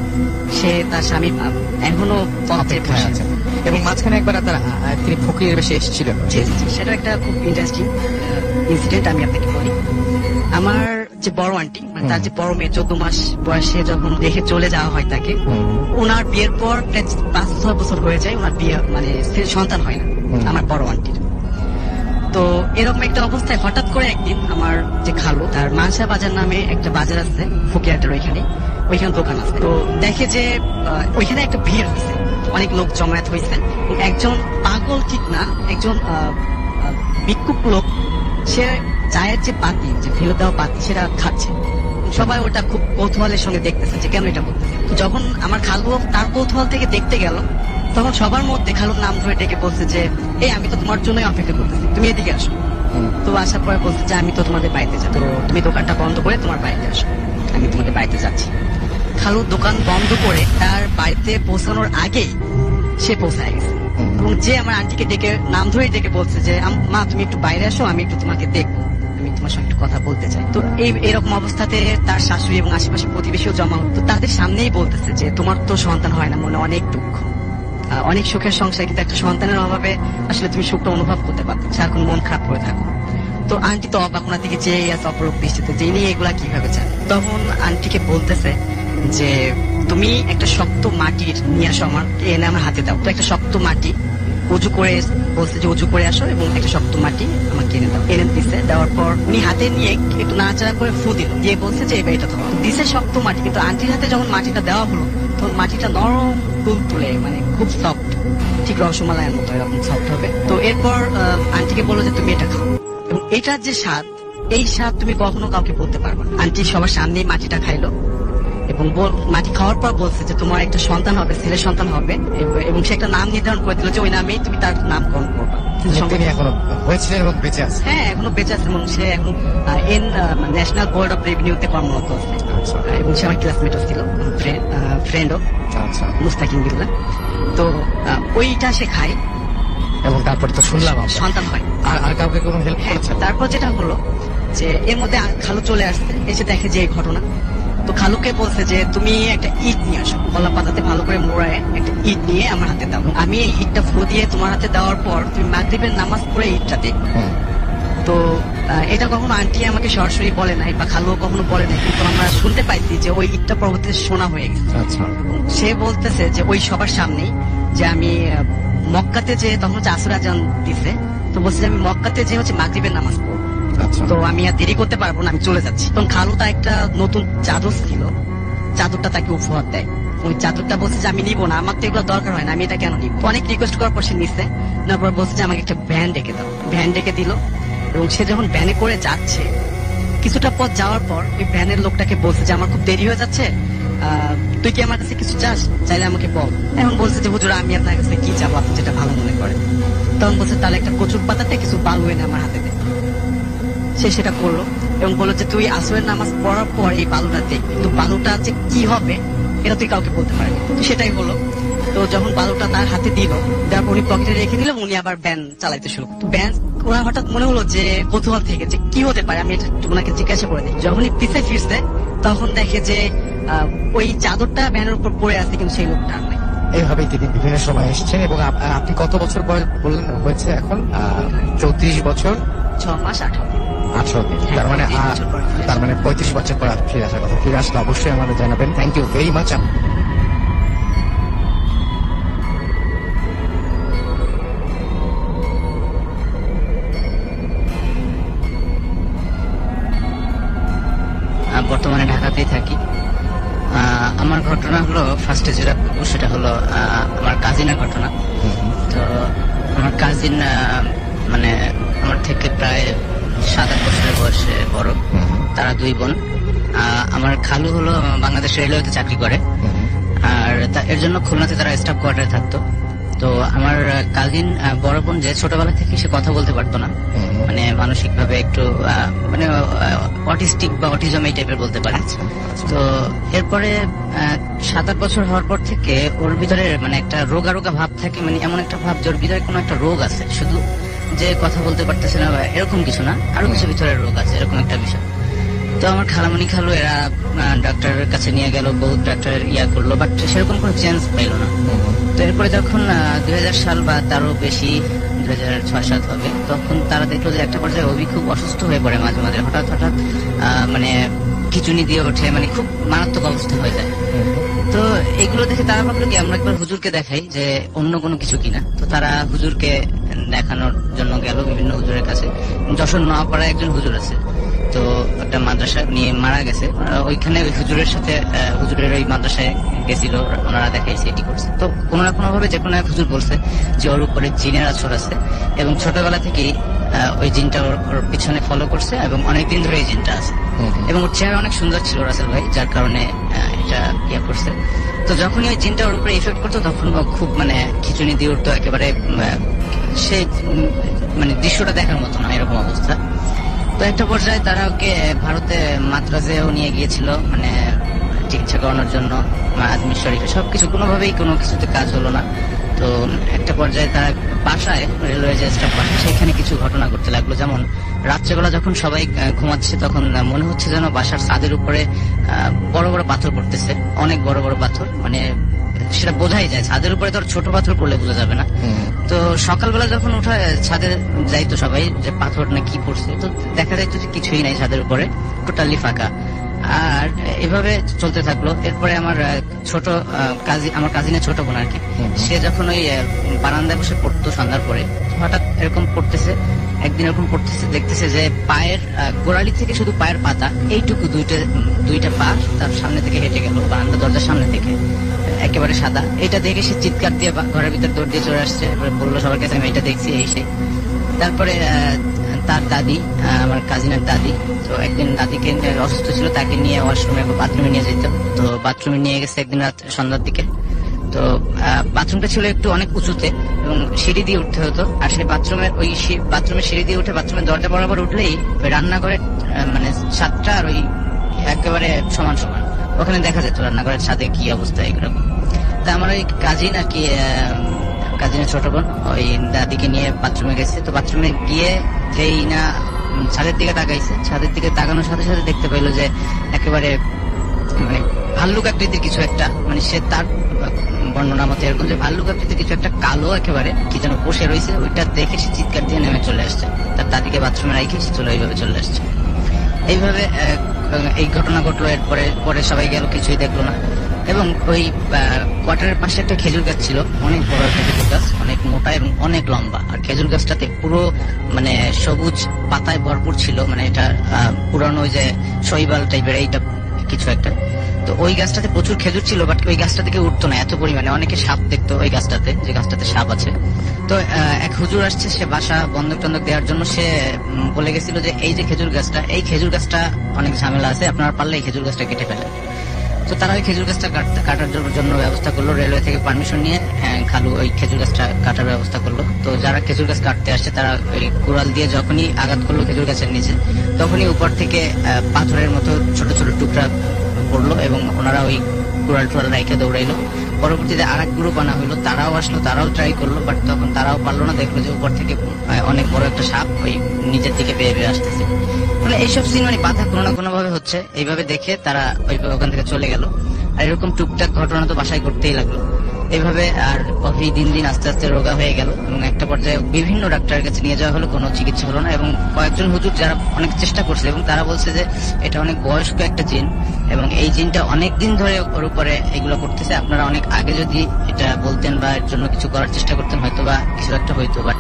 সে তার স্বামী এখনো অপেক্ষায় আছে। এবং মাঝখানে একবার তিনি ফকিরের বেশে এসেছিলেন। সেটা একটা খুব ইন্টারেস্টিং ইনসিডেন্ট, আমি আপনাকে বলি। আমার যে বড় আন্টি, মানে তার যে বড় মেয়ে 14 মাস বয়সে যখন দেখে চলে যাওয়া হয় তাকে, ওনার বিয়ের পর 5-6 বছর হয়ে যায়, ওনার বিয়ে মানে সন্তান হয় না আমার বড় আন্টির। তো এরকম একটা অবস্থায় হঠাৎ করে একদিন আমার যে খালু, তার মানসা বাজার নামে একটা বাজার আছে ফকিরহাটের ওইখানে দোকান আছে। তো দেখে যে ওইখানে একটা ভিড় হয়েছে, অনেক লোক জমায়েত হয়েছে। একজন পাগল ঠিক না, একজন ভিক্ষুক লোক, সে চায়ের যে পাতি, যে ফেলে দেওয়া পাতি, সেটা খাচ্ছে। সবাই ওটা খুব কৌতূহলের সঙ্গে দেখতেছে যে কেন এটা করতেছে। তো যখন আমার খালু তার কৌতূহল থেকে দেখতে গেল, তখন সবার মধ্যে খালুর নাম ধরে ডেকে বলছে যে এই আমি তো তোমার জন্যই অপেক্ষা করতেছি, তুমি এদিকে আসো। তো আসার পরে বলছে যে আমি তো তোমাদের বাড়িতে যাবো, তুমি দোকানটা বন্ধ করে তোমার বাড়িতে আসো, আমি তোমাদের বাড়িতে যাচ্ছি। খালু দোকান বন্ধ করে তার বাড়িতে পৌঁছানোর আগেই সে পৌঁছায় গেছে, এবং যে আমার আন্টিকে ডেকে নাম ধরে ডেকে বলছে যে মা তুমি একটু বাইরে আসো, আমি একটু তোমাকে দেখবো, আমি তোমার সঙ্গে একটু কথা বলতে চাই। তো এরকম অবস্থাতে তার শাশুড়ি এবং আশেপাশে প্রতিবেশীও জমা হতো, তাদের সামনেই বলতেছে যে তোমার তো সন্তান হয় না, মনে অনেক দুঃখ, অনেক সুখের সংসার, কিন্তু একটা সন্তানের অভাবে আসলে তুমি সুখটা অনুভব করতে পারতো, সারাক্ষণ মন খারাপ করে থাকো। তো আন্টি তো অবাক, ওনার দিকে চেয়ে আছে অপরূপ দৃষ্টিতে, যে ইনি এগুলা কিভাবে চান। তখন আন্টিকে বলতেছে যে তুমি একটা শক্ত মাটির নিয়ে আসো, আমার এনে আমার হাতে দাও। তো একটা শক্ত মাটি উঁচু করে বলছে যে উঁচু করে আসো, এবং একটা শক্ত মাটি আমাকে এনে দাও। এনে দিছে, দেওয়ার পর উনি হাতে নিয়ে একটু নাড়াচাড়া করে ফু দিল, দিয়ে বলছে যে এবার এটা তোমার। দিছে শক্ত মাটি, কিন্তু আন্টির হাতে যখন মাটিটা দেওয়া হলো তখন মাটিটা নরম তুলতুলে, মানে খুব সফট, ঠিক রসমালাইয়ের মতো এরকম সফট হবে। তো এরপর আন্টিকে বললো যে তুমি এটা খাও, এবং এটার যে স্বাদ, এই স্বাদ তুমি কখনো কাউকে বলতে পারবে না। আন্টি সবার সামনেই মাটিটা খাইলো, এবং মাটি খাওয়ার পর বলছে যে তোমার একটা সন্তান হবে, ছেলে সন্তান হবে, এবং সে একটা নাম নির্ধারণ করে দিল যে ওই নামেই তুমি তার নামকরণ করবা। তিনি এখনো হয়েছিলেন এবং বেঁচে আছে? হ্যাঁ, এখনো বেঁচে আছে, এবং সে এখন ন্যাশনাল বোর্ড অফ রেভিনিউতে কর্মরত আছে, এবং সে আমার ক্লাসমেটও ছিল, ফ্রেন্ডও, মুস্তাকিম বিল্লাহ। তো ওইটা সে খায়, এবং তারপরে তো শুনলাম সন্তান হয়। আর কাউকে কোনো হেল্প করেছে? তারপর যেটা হলো যে এর মধ্যে খালু চলে আসছে, এসে দেখে যে এই ঘটনা। তো খালুকে বলছে যে তুমি একটা ইট নিয়ে আসো, কলা পাতাতে ভালো করে মোড়ায় একটা ইট নিয়ে আমার হাতে দাও, আমি এই ইটটা ফু দিয়ে তোমার হাতে দেওয়ার পর তুমি মাগরিবের নামাজ পড়ে ইটটা দেখবে। তো এটা কখনো আন্টি আমাকে সরাসরি বলে নাই, বা খালুও কখনো বলে নাই, কিন্তু আমরা শুনতে পাইছি যে ওই ইটটা পরবর্তীতে শোনা হয়ে গেছে। সে বলতেছে যে ওই সবার সামনেই যে আমি মক্কাতে যে তখন হচ্ছে আসর আজান দিছে, তো বলছে যে আমি মক্কাতে যে হচ্ছে মাগরিবের নামাজ পড়বো, তো আমি আর দেরি করতে পারবো না, আমি চলে যাচ্ছি। তখন খালু তা একটা নতুন চাদর ছিল, চাদরটা তাকে উপহার দেয়। ওই চাদরটা বলছে যে আমি নিবো না, আমার তো এগুলো দরকার হয় না, আমি এটা কেন নিব। অনেক রিকোয়েস্ট করার পর সে নিচ্ছে, তারপর বলছে যে আমাকে একটা ভ্যান ডেকে দাও। ভ্যান ডেকে দিল, এবং সে যখন ভ্যানে করে যাচ্ছে, কিছুটা পথ যাওয়ার পর ওই ভ্যানের লোকটাকে বলছে যে আমার খুব দেরি হয়ে যাচ্ছে, তুই কি আমার কাছে কিছু চাস, চাইলে আমাকে বল। এখন বলছে যে হুজুর আমি আপনার কাছে কি চাবো, আপনি যেটা ভালো মনে করেন। তখন বলছে তাহলে একটা কচুর পাতাতে কিছু বালু এনে আমার হাতে দে। সে সেটা করলো, এবং বললো যে তুই আসরের নামাজ পড়ার পর এই বালুটা দেখ, কিন্তু বালুটা যে কি হবে এটা তুই কাউকে বলতে পারবি। তো সেটাই হলো। তো যখন বালুটা তার হাতে দিল, তারপর উনি পকেটে রেখে দিল, উনি আবার ব্যান চালাইতে শুরু করলো। ব্যান ওনার হঠাৎ মনে হলো যে কৌতূহল থেকে যে কি হতে পারে, আমি এটা ওনাকে জিজ্ঞাসা করে দিই। যখনই পিছে ফিরছে তখন দেখে যে ওই চাদরটা ভ্যানের উপর পড়ে আছে, কিন্তু সেই লোকটা আর নাই। এইভাবেই তিনি বিভিন্ন সময় এসেছেন। এবং আপনি কত বছর বয়স বললেন হয়েছে এখন? 34 বছর 6 মাস 18 দিন। তার মানে 35 বছর পর ফিরে আসার কথা। ফিরে আসলে অবশ্যই আমাদের জানাবেন। Thank you very much. ফার্স্টে যেটা বলবো সেটা হলো আমার কাজিনের ঘটনা। তো আমার কাজিন মানে আমার থেকে প্রায় 7-8 বছরের বয়সে বড়। তারা 2 বোন। আমার খালু হলো বাংলাদেশ রেলওয়েতে চাকরি করে, আর এর জন্য খুলনাতে তারা স্টাফ কোয়ার্টারে থাকতো। তো আমার কাজিন বড় বোন যে ছোটবেলা থেকে সে কথা বলতে পারতো না, মানে মানসিক ভাবে একটু মানে অটিস্টিক বা অটিজম এই টাইপের বলতে পারে। তো এরপরে 7-8 বছর হওয়ার পর থেকে ওর ভিতরে মানে একটা রোগা ভাব থাকে, মানে এমন একটা ভাব যে ওর ভিতরে কোনো একটা রোগ আছে, শুধু যে কথা বলতে পারতেছে না এরকম কিছু না, আরো কিছু ভিতরে রোগ আছে, এরকম একটা বিষয়। তো আমার খালামণি খালু এরা ডাক্তারের কাছে নিয়ে গেল, বহুত ডাক্তারের করলো, বাট সেরকম কোনো চেঞ্জ পাইলো না। তো এরপরে যখন 2000 সাল বা তারও বেশি 2006-7 হবে, তখন তারা দেখলো যে একটা পর্যায়ে অভি খুব অসুস্থ হয়ে পড়ে, মাঝে মাঝে হঠাৎ মানে খিচুনি দিয়ে ওঠে, মানে খুব মারাত্মক অবস্থা হয়ে যায়। তো এগুলো দেখে তারা ভাবলো কি আমরা একবার হুজুরকে দেখাই যে অন্য কোনো কিছু কিনা। তো তারা হুজুরকে দেখানোর জন্য গেল বিভিন্ন হুজুরের কাছে। যশোর নোয়াপাড়ায় একজন হুজুর আছে, তো একটা মাদ্রাসা নিয়ে মারা গেছে, ওইখানে ওই হুজুরের সাথে হুজুরের ওই মাদ্রাসায় গেছিল, ওনারা দেখাইছে এটি করছে। তো কোনো না কোনো ভাবে যে কোনো এক হুজুর বলছে যে ওর উপরে জিনের আছর আছে, এবং ছোটবেলা থেকেই ওই জিনটা ওর পিছনে ফলো করছে, এবং অনেকদিন ধরে এই জিনটা আছে, এবং ওর চেহারা অনেক সুন্দর ছিল রাসেল ভাই, যার কারণে এটা করছে। তো যখনই ওই জিনটা ওর উপরে ইফেক্ট করতো তখন ও খুব মানে খিচুনি দিয়ে উঠতো, একেবারে সেই মানে দৃশ্যটা দেখার মতো না, এরকম অবস্থা। তো একটা পর্যায়ে তারা ওকে ভারতে মাদ্রাজেও নিয়ে গিয়েছিল, মানে চিকিৎসা করানোর জন্য, আজমির শরীফে, সবকিছু কোনোভাবেই কোনো কিছুতে কাজ হলো না। তো একটা পর্যায়ে তারা বাসায়, রেলওয়ে যে স্টাফ বাসায়, সেখানে কিছু ঘটনা ঘটতে লাগলো। যেমন রাত্রেবেলা যখন সবাই ঘুমাচ্ছে তখন মনে হচ্ছে যেন বাসার ছাদের উপরে বড় বড় পাথর পড়তেছে, অনেক বড় বড় পাথর, মানে সেটা বোঝাই যায়, ছাদের উপরে তো ছোট পাথর পড়লে বোঝা যাবে না। তো সকালবেলা যখন উঠে ছাদে যাইতো সবাই যে পাথর না কি পড়ছে, তো দেখা যাইতো যে কিছুই নাই ছাদের উপরে, টোটালি ফাঁকা। আর এভাবে চলতে থাকলো। এরপরে আমার ছোট আমার কাজিনের ছোট বোন আর কি, সে যখন ওই বারান্দায় বসে পড়তো সন্ধ্যার পরে, হঠাৎ এরকম পড়তেছে, একদিন এরকম পড়তেছে, দেখতেছে যে পায়ের গোড়ালি থেকে শুধু পায়ের পাতা এইটুকু, দুইটা পা তার সামনে থেকে হেঁটে গেল, বারান্দা দরজার সামনে থেকে, একেবারে সাদা। এটা দেখে সে চিৎকার দিয়ে ঘরের ভিতর দৌড় দিয়ে চলে আসছে, বললো সবার কাছে আমি এটা দেখছি, এই সেই। তারপরে তার দাদি, আমার কাজিনের দাদি, তো একদিন দাদিকে অসুস্থ ছিল, তাকে নিয়ে ওয়াশরুমে বাথরুমে নিয়ে যেত। তো বাথরুমে নিয়ে গেছে একদিন রাত সন্ধ্যার দিকে। তো বাথরুমটা ছিল একটু অনেক উঁচুতে এবং সিঁড়ি দিয়ে উঠতে হতো। আর সেই বাথরুমের সিঁড়ি দিয়ে উঠে বাথরুমের দরজা বরাবর উঠলেই রান্নাঘরের মানে ছাদটা আর ওই একেবারে সমান সমান, ওখানে দেখা যেত রান্নাঘরের ছাদে কি অবস্থা এরকম। তা আমার ওই কাজিন আর কি, কাজিনের ছোট বোন ওই দাদিকে নিয়ে বাথরুমে গেছে। তো বাথরুমে গিয়ে যেই না ছাদের দিকে তাকাইছে, ছাদের দিকে তাকানোর সাথে সাথে দেখতে পাইলো যে একেবারে মানে ভাল্লুক আকৃতির কিছু একটা, মানে সে তার বর্ণনা মতো এরকম যে ভাল্লুক আকৃতির কিছু একটা কালো একেবারে কি যেন বসে রয়েছে, ওইটা দেখে সে চিৎকার দিয়ে নেমে চলে আসছে, তার দাদিকে বাথরুমে রেখে সে এইভাবে চলে আসছে। এইভাবে এই ঘটনা ঘটলো। পরে সবাই গেল, কিছুই দেখলো না। এবং ওই কোয়ার্টারের পাশে একটা খেজুর গাছ ছিল, অনেক বড় একটা খেজুর গাছ, অনেক মোটা এবং অনেক লম্বা। আর খেজুর গাছটাতে পুরো মানে সবুজ পাতায় ভরপুর ছিল, মানে এটা পুরানো ওই যে শৈবাল টাইপের এইটা কিছু একটা। তো ওই গাছটাতে প্রচুর খেজুর ছিল, বাট ওই গাছটা থেকে উঠতো না এত পরিমাণে, অনেকে সাপ দেখতো ওই গাছটাতে, যে গাছটাতে সাপ আছে। তো এক হুজুর আসছে, সে বাসা বন্ধক টন্ধক দেওয়ার জন্য সে বলে গেছিল যে এই যে খেজুর গাছটা, এই খেজুর গাছটা অনেক ঝামেলা আছে, আপনারা পারলে এই খেজুর গাছটা কেটে ফেলেন। তো তারা ওই খেজুর গাছটা কাটার জন্য ব্যবস্থা করলো, রেলওয়ে থেকে পারমিশন নিয়ে খালু ওই খেজুর গাছটা কাটার ব্যবস্থা করলো। তো যারা খেজুর গাছ কাটতে আসছে তারা ওই কুড়াল দিয়ে যখনই আঘাত করলো খেজুর গাছের নিচে, তখনই উপর থেকে পাথরের মতো ছোট ছোট টুকরা পড়লো, এবং ওনারা ওই কুড়াল টুড়াল রেখে দৌড়াইলো। পরবর্তীতে আর এক গ্রুপ আনা হইলো, তারাও আসলো, তারাও ট্রাই করলো, বাট তখন তারাও পারলো না, দেখলো যে উপর থেকে অনেক বড় একটা সাপ ওই নিচের দিকে বেয়ে বেয়ে আসতেছে। মানে এইসব সিন মানে বাধা কোনো না কোনো ভাবে হচ্ছে, এইভাবে দেখে তারা ওখান থেকে চলে গেল। আর এরকম টুকটাক ঘটনা তো বাসায় করতেই লাগলো এইভাবে। আর কফি দিন দিন আস্তে আস্তে রোগা হয়ে গেল, এবং একটা পর্যায়ে বিভিন্ন ডাক্তারের কাছে নিয়ে যাওয়া হলো, কোনো চিকিৎসা হলো না। এবং কয়েকজন হুজুর যারা অনেক চেষ্টা করছে, এবং তারা বলছে যে এটা অনেক বয়স্ক একটা জিন, এবং এই জিনটা অনেক দিন ধরে ওর উপরে এগুলো করতেছে, আপনারা অনেক আগে যদি এটা বলতেন বা এর জন্য কিছু করার চেষ্টা করতেন হয়তো বা কিছু একটা হইতো, বাট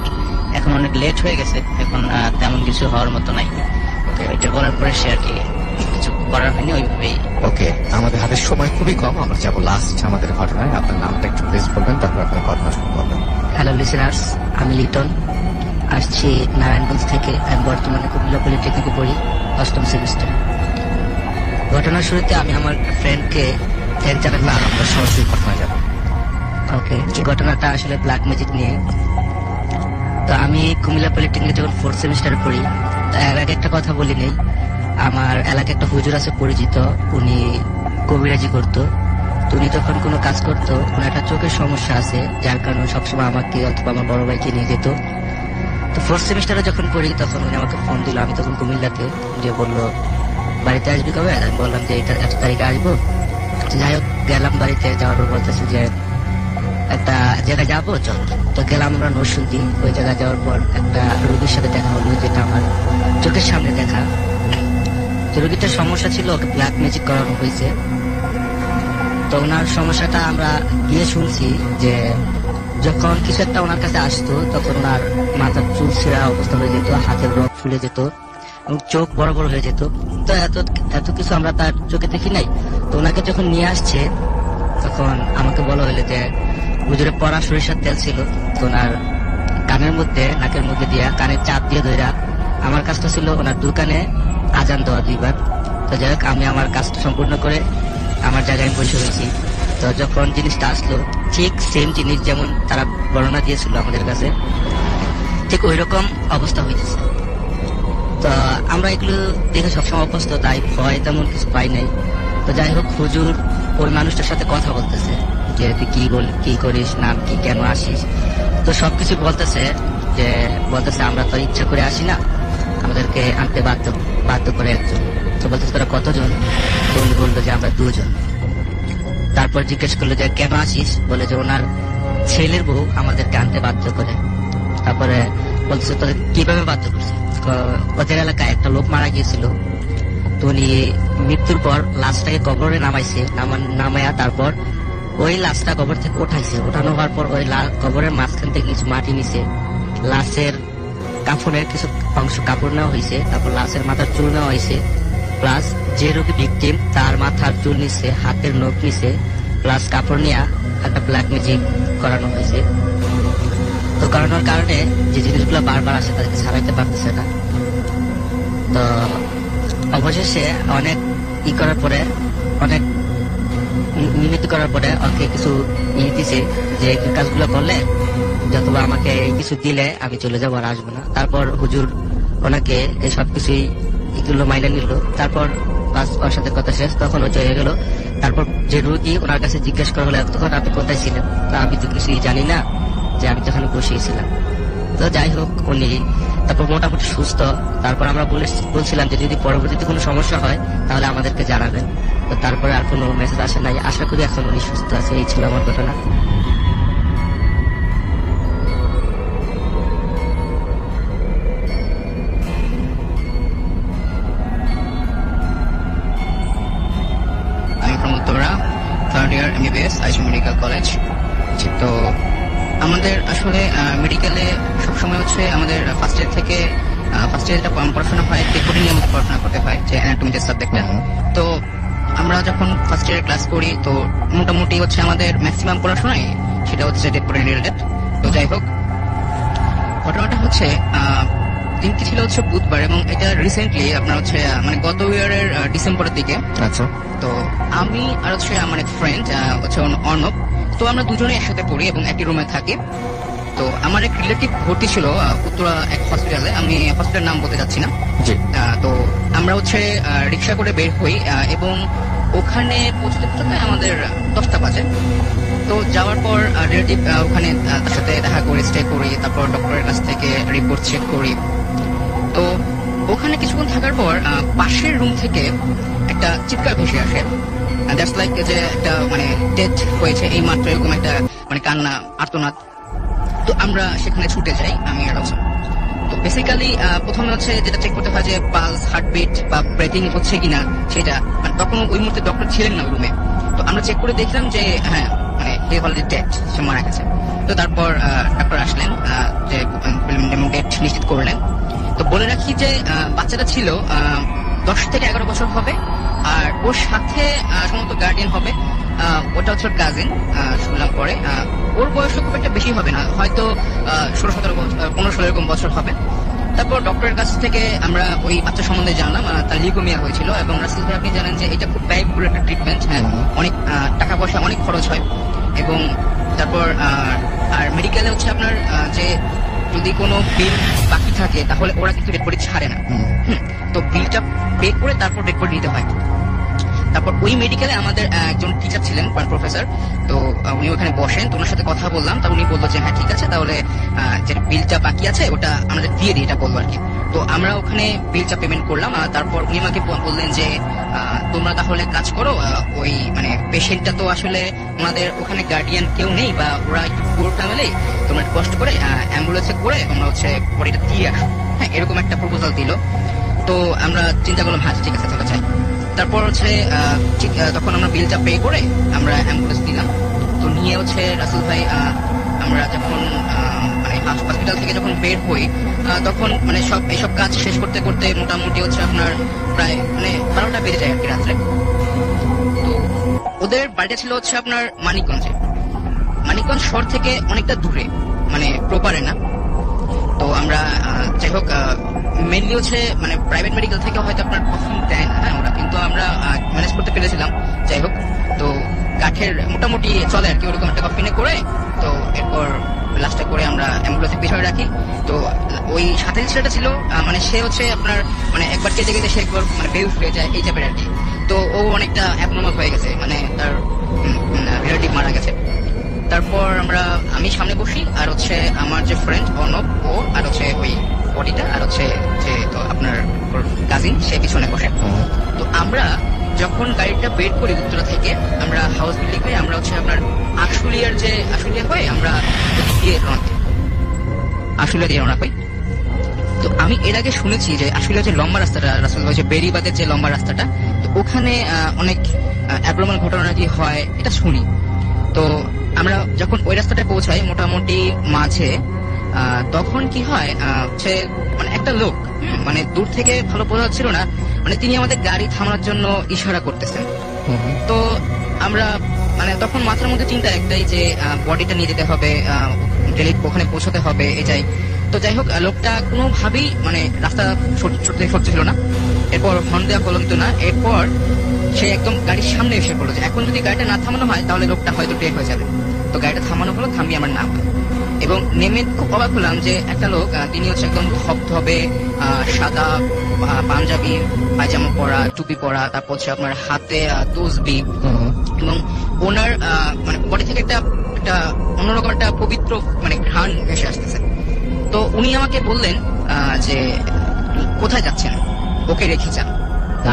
এখন অনেক লেট হয়ে গেছে, এখন তেমন কিছু হওয়ার মতো নাই। তো এটা বলার পরে সে আর কি কিছু করার হয়নি ওইভাবেই। ওকে, আমাদের হাতে সময় খুবই কম, আমরা যাবো লাস্ট আমাদের ঘটনায়। আপনার নামটা একটু প্লিজ বলবেন, তারপর আপনার ঘটনা শুরু করবেন। হ্যালো লিসেনার্স, আমি লিটন, আসছি নারায়ণগঞ্জ থেকে। আমি বর্তমানে কুমিল্লা পলিটেকনিকে পড়ি, 8ম সেমিস্টার। ঘটনার শুরুতে আমি আমার ফ্রেন্ডকে না, আমরা সরাসরি ঘটনায় যাবো। ওকে, ঘটনাটা আসলে ব্ল্যাক ম্যাজিক নিয়ে। তো আমি কুমিল্লা পলিটেকনিকে যখন 4th সেমিস্টারে পড়ি, তো এর আগে একটা কথা বলি নেই, আমার এলাকায় একটা হুজুর আছে পরিচিত, উনি কবিরাজি করতো। তো উনি যখন কোনো কাজ করতো, ওনার একটা চোখের সমস্যা আছে, যার কারণে সবসময় আমাকে অথবা আমার বড় ভাইকে নিয়ে যেত। তো 4th সেমিস্টারে যখন পড়ি, তখন উনি আমাকে ফোন দিল, আমি তখন কুমিল্লাতে, যে বললো বাড়িতে আসবি কবে? আমি বললাম যে এটা 1 তারিখে আসবো। যাই হোক, গেলাম বাড়িতে। যাওয়ার পর বলতেছে যে একটা জায়গায় যাবো, চল। তো গেলাম আমরা নরসিংদী। ওই জায়গায় যাওয়ার পর একটা রোগীর সাথে দেখা হলো, যেটা আমার চোখের সামনে দেখা। তো রোগীটার সমস্যা ছিল, ওকে ব্ল্যাক ম্যাজিক করানো হয়েছে। তো ওনার সমস্যাটা আমরা গিয়ে শুনছি যে যখন কিছু একটা ওনার কাছে আসতো, তখন ওনার মাথার চুল ছেঁড়া অবস্থা হয়ে যেত, হাতের রগ ফুলে যেত এবং চোখ বড় বড় হয়ে যেত। তো এত কিছু আমরা তার চোখে দেখি নাই। তো ওনাকে যখন নিয়ে আসছে, তখন আমাকে বলা হলো যে হুজুরে পরা সরিষার তেল ছিল, তো ওনার কানের মধ্যে, নাকের মধ্যে দিয়া, কানের চাপ দিয়ে ধরা। আমার কাজটা ছিল ওনার দোকানে আজান দেওয়া 2বার। তো যাই হোক, আমি আমার কাজটা সম্পূর্ণ করে আমার জায়গায় বসে হয়েছি। তো যখন জিনিসটা আসলো, ঠিক সেম জিনিস যেমন তারা বর্ণনা দিয়েছিল আমাদের কাছে, ঠিক ওই রকম অবস্থা হইতেছে। তো আমরা এগুলো দেখে সবসময় অভ্যস্ত, তাই ভয় তেমন কিছু পাই নাই। তো যাই হোক, হুজুর ওই মানুষটার সাথে কথা বলতেছে যে তুই কি করিস, নাম কি, কেন আসিস। তো সবকিছু বলতেছে আমরা তো ইচ্ছা করে আসি না, আমাদেরকে আনতে বাধ্য করে একজন। তো বলতেছে তোরা কতজন? তো উনি বললো যে আমরা 2 জন। তারপর জিজ্ঞেস করলো যে কেন আসিস? বলে যে ওনার ছেলের বউ আমাদেরকে আনতে বাধ্য করে। তারপরে বলতেছে তোদের কিভাবে বাধ্য করছে? ওদের এলাকায় একটা লোক মারা গিয়েছিল, তো উনি মৃত্যুর পর লাশটাকে কবরে নামাইয়া তারপর ওই লাশটা কবর থেকে ওঠানো হওয়ার পর ওই কবরের মাঝখান থেকে কিছু মাটি নিছে, লাশের কাফনের কিছু অংশ কাপড় নেওয়া হয়েছে, তারপর লাশের মাথার চুল নেওয়া হয়েছে, প্লাস যে রোগী ভিকটিম তার মাথার চুল নিছে, হাতের নখ নিছে, প্লাস কাপড় নিয়ে একটা ব্ল্যাক ম্যাজিক করানো হয়েছে। তো করানোর কারণে যে জিনিসগুলো বারবার আসে, তাদেরকে ছাড়াইতে পারতেছে না। তো অবশেষে অনেক করার পরে, অনেক মিমিতি করার পরে ওকে কিছু দিছে যে কাজগুলো করলে যতবা আমাকে কিছু দিলে আমি চলে যাবো, আর আসবো না। তারপর হুজুর ওনাকে এই সবকিছুই এগুলো মাইনে নিল। তারপর ওর সাথে কথা শেষ, তখন ও চলে গেল। তারপর যে রোগী, ওনার কাছে জিজ্ঞেস করা হলো তখন আপনি কোথায় ছিলেন? তা আমি তো কিছুই জানি না, যে আমি তখন বসেছিলাম। তো যাই হোক, উনি তারপর মোটামুটি সুস্থ। তারপর আমরা বলছিলাম যে যদি পরবর্তীতে কোনো সমস্যা হয় তাহলে আমাদেরকে জানাবেন। তো তারপরে আর কোনো মেসেজ আসে নাই। আশা করি এখন উনি সুস্থ আছে। এই ছিল আমার ঘটনা। আমি প্রমোদরা, 3rd ইয়ার MBBS আইসি মেডিকেল কলেজ। তো আমাদের আসলে মেডিকেলে সবসময় হচ্ছে আমাদের ফার্স্ট ইয়ার থেকে যেটা পড়াশোনা হয়, ডেপুটি নিয়ে আমাদের পড়াশোনা করতে হয়, যে অ্যানাটমি যে সাবজেক্টটা। তো আমরা যখন ফার্স্ট ইয়ার ক্লাস করি, তো মোটামুটি হচ্ছে আমাদের ম্যাক্সিমাম পড়াশোনায় সেটা হচ্ছে ডেপুটি রিলেটেড। তো যাই হোক, ঘটনাটা হচ্ছে দিনটি ছিল হচ্ছে বুধবার, এবং এটা রিসেন্টলি আপনার হচ্ছে মানে গত ইয়ারের ডিসেম্বরের দিকে। আচ্ছা। তো আমি আর হচ্ছে আমার এক ফ্রেন্ড হচ্ছে অর্ণব, তো আমরা দুজনে একসাথে পড়ি এবং একই রুমে থাকি। তো আমার এক রিলেটিভ ভর্তি ছিল উত্তরা এক হসপিটালে, আমি হসপিটালের নাম বলতে যাচ্ছি না। তো আমরা হচ্ছে রিক্সা করে বের হই এবং ওখানে পৌঁছতে আমাদের 10টা বাজে। তো যাওয়ার পর রিলেটিভ ওখানে তার সাথে দেখা করে স্টে করি, তারপর ডক্টরের কাছ থেকে রিপোর্ট চেক করি। তো ওখানে কিছুক্ষণ থাকার পর পাশের রুম থেকে একটা চিৎকার ভেসে আসে, দ্যাটস লাইক যে একটা মানে ডেথ হয়েছে এই মাত্র, এরকম একটা মানে কান্না, আর্তনাদ। তো আমরা সেখানে ছুটে যাই, আমি আর হাসান। তো বেসিক্যালি প্রথমে হচ্ছে যেটা চেক করতে হয় যে পালস, হার্টবিট বা ব্রেথিং হচ্ছে কিনা সেটা। মানে তখন ওই মুহূর্তে ডক্টর ছিলেন না রুমে। তো আমরা চেক করে দেখলাম যে হ্যাঁ, মানে হে অলরেডি ডেড, সে মারা গেছে। তো তারপর ডক্টর আসলেন, যে ডেথ নিশ্চিত করলেন। তো বলে রাখি যে বাচ্চাটা ছিল 10 থেকে 11 বছর হবে, আর ওর সাথে সম্ভবত গার্ডিয়ান হবে, ওটা হচ্ছে কাজিন শুনলাম পরে। ওর বয়স খুব একটা বেশি হবে না, হয়তো 16-17 বছর, 15-16 এরকম বছর হবে। তারপর ডক্টরের কাছ থেকে আমরা ওই বাচ্চা সম্বন্ধে জানলাম, তার লিউকেমিয়া হয়েছিল। এবং রাসেল ভাই আপনি জানেন যে এটা খুব ব্যয়বহুল একটা ট্রিটমেন্ট, হ্যাঁ, অনেক টাকা পয়সা অনেক খরচ হয়। এবং তারপর আর মেডিকেলে হচ্ছে আপনার যে যদি কোনো বিল বাকি থাকে তাহলে ওরা কিন্তু ডেড বডি ছাড়ে না। তো বিলটা পে করে তারপর ডেড বডি নিতে হয়। তারপর ওই মেডিকেলে আমাদের একজন টিচার ছিলেন, প্রফেসর। তো উনি ওখানে বসেন, তো ওনার সাথে কথা বললাম। তা উনি বললো যে হ্যাঁ ঠিক আছে, তাহলে যে বিলটা বাকি আছে ওটা আমাদের দিয়ে দিই, এটা বলবো আর কি। তো আমরা ওখানে বিলটা পেমেন্ট করলাম। তারপর উনি আমাকে বললেন যে তোমরা তাহলে কাজ করো, ওই মানে পেশেন্টটা তো আসলে ওনাদের ওখানে গার্ডিয়ান কেউ নেই, বা ওরা একটু পুরো ফ্যামিলি, তোমরা কষ্ট করে অ্যাম্বুলেন্সে করে তোমরা হচ্ছে বডিটা দিয়ে আসো, হ্যাঁ, এরকম একটা প্রপোজাল দিল। তো আমরা চিন্তা করলাম হ্যাঁ ঠিক আছে তাহলে চাই। তারপর হচ্ছে তখন আমরা বিলটা পে করে আমরা অ্যাম্বুলেন্স দিলাম। তো নিয়ে হচ্ছে রাসেল ভাই আমরা যখন মানে হসপিটাল থেকে যখন বের হই, তখন মানে এইসব কাজ শেষ করতে করতে মোটামুটি হচ্ছে আপনার প্রায় মানে 12টা বেজে যায় আর কি রাত্রে। তো ওদের বাড়িটা ছিল হচ্ছে আপনার মানিকগঞ্জ শহর থেকে অনেকটা দূরে, মানে প্রপারে না। তো আমরা যাই হোক মেনলি হচ্ছে মানে প্রাইভেট মেডিকেল থেকে হয়তো আপনার কফিন দেয় না, হ্যাঁ, ওরা, কিন্তু আমরা ম্যানেজ করতে পেরেছিলাম। যাই হোক, তো কাঠের মোটামুটি চলে আর কি, ওরকম একটা কফিনে করে। তো এরপর লাস্টে করে আমরা অ্যাম্বুলেন্সের পিছনে রাখি। তো ওই সাথে ছেলেটা ছিল মানে সে হচ্ছে আপনার মানে একবার কেটে গেলে সে একবার মানে বেউস হয়ে যায়, এই টাইপের আর কি। তো ও অনেকটা অ্যাবনর্মাল হয়ে গেছে, মানে তার রিলেটিভ মারা গেছে। তারপর আমি সামনে বসি, আর হচ্ছে আমার যে ফ্রেন্ড অর্ণব, ও আর হচ্ছে ওই বডিটা, আর হচ্ছে যে তো আপনার কাজিন, সে পিছনে বসে। তো আমরা যখন গাড়িটা বের করি উত্তরা থেকে, আমরা হাউস বিল্ডিং হয়ে আমরা হচ্ছে আপনার আশুলিয়া হয়ে আমরা আশুলিয়া দিয়ে রওনা হই। তো আমি এর আগে শুনেছি যে আশুলিয়া যে লম্বা রাস্তাটা, রাসেল ভাই যে বেরিবাদের যে লম্বা রাস্তাটা, তো ওখানে অনেক অ্যাবনর্মাল ঘটনা নাকি হয়, এটা শুনি। তো আমরা যখন ওই রাস্তাটায় পৌঁছাই মোটামুটি মাঝে, তখন কি হয় হচ্ছে মানে একটা লোক, মানে দূর থেকে ভালো বোঝা যাচ্ছিল না, মানে তিনি আমাদের গাড়ি থামানোর জন্য ইশারা করতেছেন। তো আমরা মানে তখন মাথার মধ্যে চিন্তা একটাই যে বডিটা নিয়ে যেতে হবে, ওখানে পৌঁছাতে হবে, এটাই। তো যাই হোক, লোকটা কোনোভাবেই মানে রাস্তা সরছিল না। এরপর হর্ন দেওয়া কলম তো না, এরপর সে একদম গাড়ির সামনে এসে পড়লো যে এখন যদি গাড়িটা না থামানো হয় তাহলে লোকটা হয়তো ডেড হয়ে যাবে। তো গাড়িটা থামানো হলো, থামিয়ে আমার নাম, এবং নেমে খুব অবাক হলাম যে একটা লোক, তিনি হচ্ছে একদম ধবধবে সাদা পাঞ্জাবি পায়জামা পরা, টুপি পরা, তারপর হচ্ছে আপনার হাতে তসবি, এবং ওনার মানে বডি থেকে একটা অন্যরকম একটা পবিত্র মানে ঘ্রাণ ভেসে আসতেছে। তো উনি আমাকে বললেন যে কোথায় যাচ্ছেন, ওকে রেখে যান।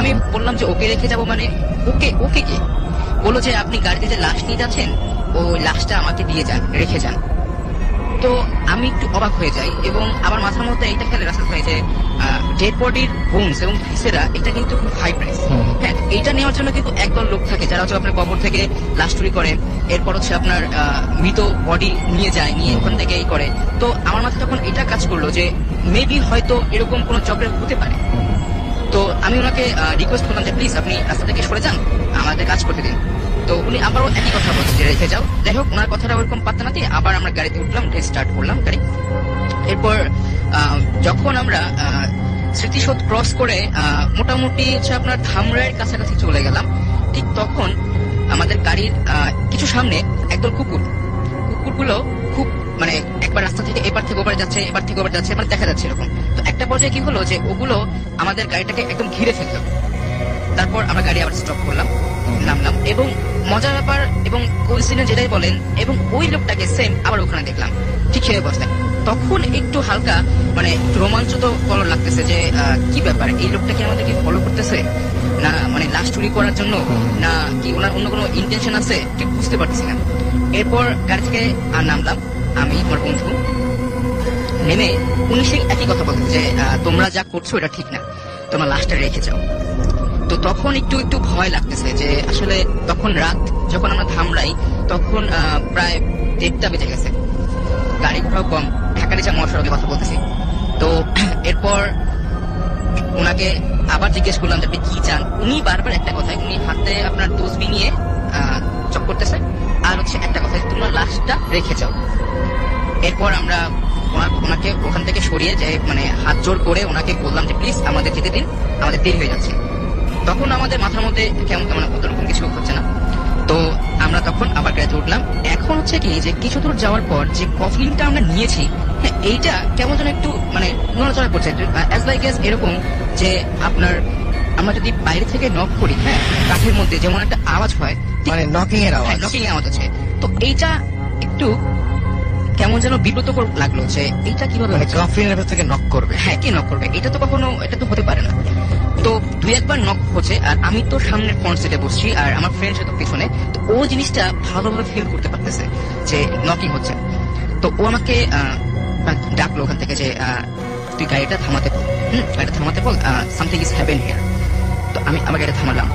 আমি বললাম যে ওকে রেখে যাবো মানে ওকে কে? বললো যে আপনি গাড়িতে যে লাশ নিয়ে যাচ্ছেন, ওই লাশটা আমাকে দিয়ে যান, রেখে যান। তো আমি একটু অবাক হয়ে যাই, এবং আমার মাথার মধ্যে এইটা খেলে রাসেল ভাই যে ডেড বডির বোনস এবং ভিসেরা এটা কিন্তু খুব হাই প্রাইস, হ্যাঁ, এইটা নেওয়ার জন্য কিন্তু একদল লোক থাকে যারা হচ্ছে আপনার কবর থেকে লাশ চুরি করে, এরপর হচ্ছে আপনার মৃত বডি নিয়ে যায়, নিয়ে ওখান থেকে এই করে। তো আমার মাথায় তখন এটা কাজ করলো যে মেবি হয়তো এরকম কোনো চক্রের হতে পারে। তো আমি ওনাকে রিকোয়েস্ট করলাম যে প্লিজ আপনি রাস্তা থেকে সরে যান, আমাদের কাজ করতে দিন। তো উনি আবারও একই কথা বলছেন যে রেখে যাও। যাই হোক, ওনার কথাটা ওরকম পাত্তা না দিয়ে আবার আমরা গাড়িতে উঠলাম, স্টার্ট করলাম গাড়ি। এরপর যখন আমরা স্মৃতিসৌধ ক্রস করে মোটামুটি হচ্ছে আপনার ধামরাইয়ের কাছাকাছি চলে গেলাম, ঠিক তখন আমাদের গাড়ির কিছু সামনে একদল কুকুরগুলো খুব মানে একবার রাস্তা থেকে এবার থেকে ওপারে যাচ্ছে, এবার থেকে ওপারে যাচ্ছে, মানে দেখা যাচ্ছে এরকম। তো একটা পর্যায়ে কি হলো যে ওগুলো আমাদের গাড়িটাকে একদম ঘিরে ফেললো। তারপর আমরা গাড়ি আবার স্টপ করলাম, নামলাম, এবং মজার ব্যাপার এবং কোইন্সিডেন্স যেটাই বলেন, এবং ওই লোকটাকে সেম আবার ওখানে দেখলাম ঠিক সেই অবস্থায়। তখন একটু হালকা মানে একটু রোমাঞ্চিত কলর লাগতেছে যে কি ব্যাপার, এই লোকটা কি আমাদেরকে ফলো করতেছে না, মানে লাশ চুরি করার জন্য, না কি ওনার অন্য কোনো ইন্টেনশন আছে, ঠিক বুঝতে পারতেছি না। এরপর গাড়ি থেকে আর নামলাম আমি, আমার বন্ধু। নেমে উনি সেই একই কথা বলতেন যে তোমরা যা করছো এটা ঠিক না, তোমরা লাশটা রেখে যাও। তো তখন একটু ভয় লাগতেছে যে আসলে তখন রাত, যখন আমরা ধামরাই তখন প্রায় 1:30 বেজে গেছে, গাড়ি ঘোড়াও কম, ঢাকা রিচা মহাসড়কে কথা বলতেছি। তো এরপর ওনাকে আবার জিজ্ঞেস করলাম যে আপনি কি চান। উনি বারবার একটা কথায়, উনি হাতে আপনার তসবি নিয়ে চক করতেছে, আর হচ্ছে একটা কথায় তোমরা লাশটা রেখে যাও। এরপর আমরা ওনাকে ওখান থেকে সরিয়ে যে মানে হাত জোর করে ওনাকে বললাম যে প্লিজ আমাদের যেতে দিন, আমাদের দেরি হয়ে যাচ্ছে। তখন আমাদের মাথার মধ্যে কেমন কেমন অতরকম কিছু হচ্ছে না। তো আমরা তখন আবার গাড়িতে উঠলাম। এখন হচ্ছে কি যে কিছু দূর যাওয়ার পর যে কফলিনটা আমরা নিয়েছি, হ্যাঁ, এইটা কেমন যেন একটু মানে নড়াচড়া করছে, অ্যাজ লাইক এস এরকম যে আপনার আমরা যদি বাইরে থেকে নক করি, হ্যাঁ, কাঠের মধ্যে যেমন একটা আওয়াজ হয়, মানে নকিং এর আওয়াজ। নকিং আওয়াজ আছে। তো এইটা একটু কেমন যেন বিব্রতকর লাগলো যে এইটা কিভাবে মানে হচ্ছে। কফিনের ভেতর থেকে নক করবে। হ্যাঁ, কে নক করবে? এটা তো কখনো, এটা তো হতে পারে না। তো দুই একবার নক হচ্ছে, আর আমি তো সামনের ফ্রন্ট সিটে বসছি আর আমার ফ্রেন্ড সে তো পিছনে। তো ও জিনিসটা ভালোভাবে ফিল করতে পারতেছে যে নকিং হচ্ছে। তো ও আমাকে ডাকলো ওখান থেকে যে তুই গাড়িটা থামাতে বল, গাড়িটা থামাতে বল, সামথিং ইজ হ্যাপেন হিয়ার। তো আমি আমার গাড়িটা থামালাম।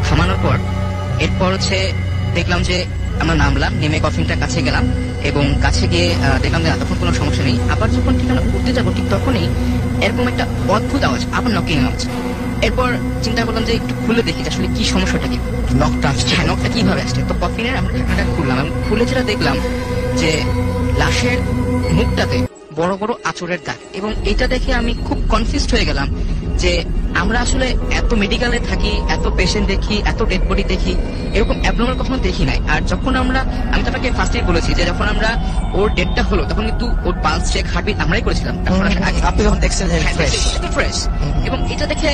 থামানোর পর এরপর হচ্ছে দেখলাম যে আমরা নামলাম, নেমে কফিনটার কাছে গেলাম এবং কাছে গিয়ে দেখলাম যে তখন কোনো সমস্যা নেই। আবার যখন ঠিক আমরা উঠতে যাবো ঠিক তখনই এরকম একটা অদ্ভুত আওয়াজ, আবার নকিং আওয়াজ। এরপর চিন্তা করলাম যে একটু খুলে দেখি যে আসলে কি সমস্যাটা কি, নকটা আসছে। হ্যাঁ, নকটা কিভাবে আসছে। তো কফিনের আমরা ঢাকনাটা খুললাম এবং খুলে যেটা দেখলাম যে লাশের মুখটাতে বড় বড় আঁচড়ের দাগ। এবং এটা দেখে আমি খুব কনফিউজড হয়ে গেলাম যে আমরা আসলে এত মেডিকেলে থাকি, এত পেশেন্ট দেখি, এত ডেড বডি দেখি, এরকম অ্যাবনর্মাল কখনো দেখি নাই। আর যখন আমি আপনাকে ফার্স্টে বলেছি যে যখন আমরা ওর ডেটটা হলো তখন কিন্তু ওর পালস চেক, হার্টবিট আমরাই করেছিলাম। আপনি যখন দেখছেন ফ্রেশ, এবং এটা দেখে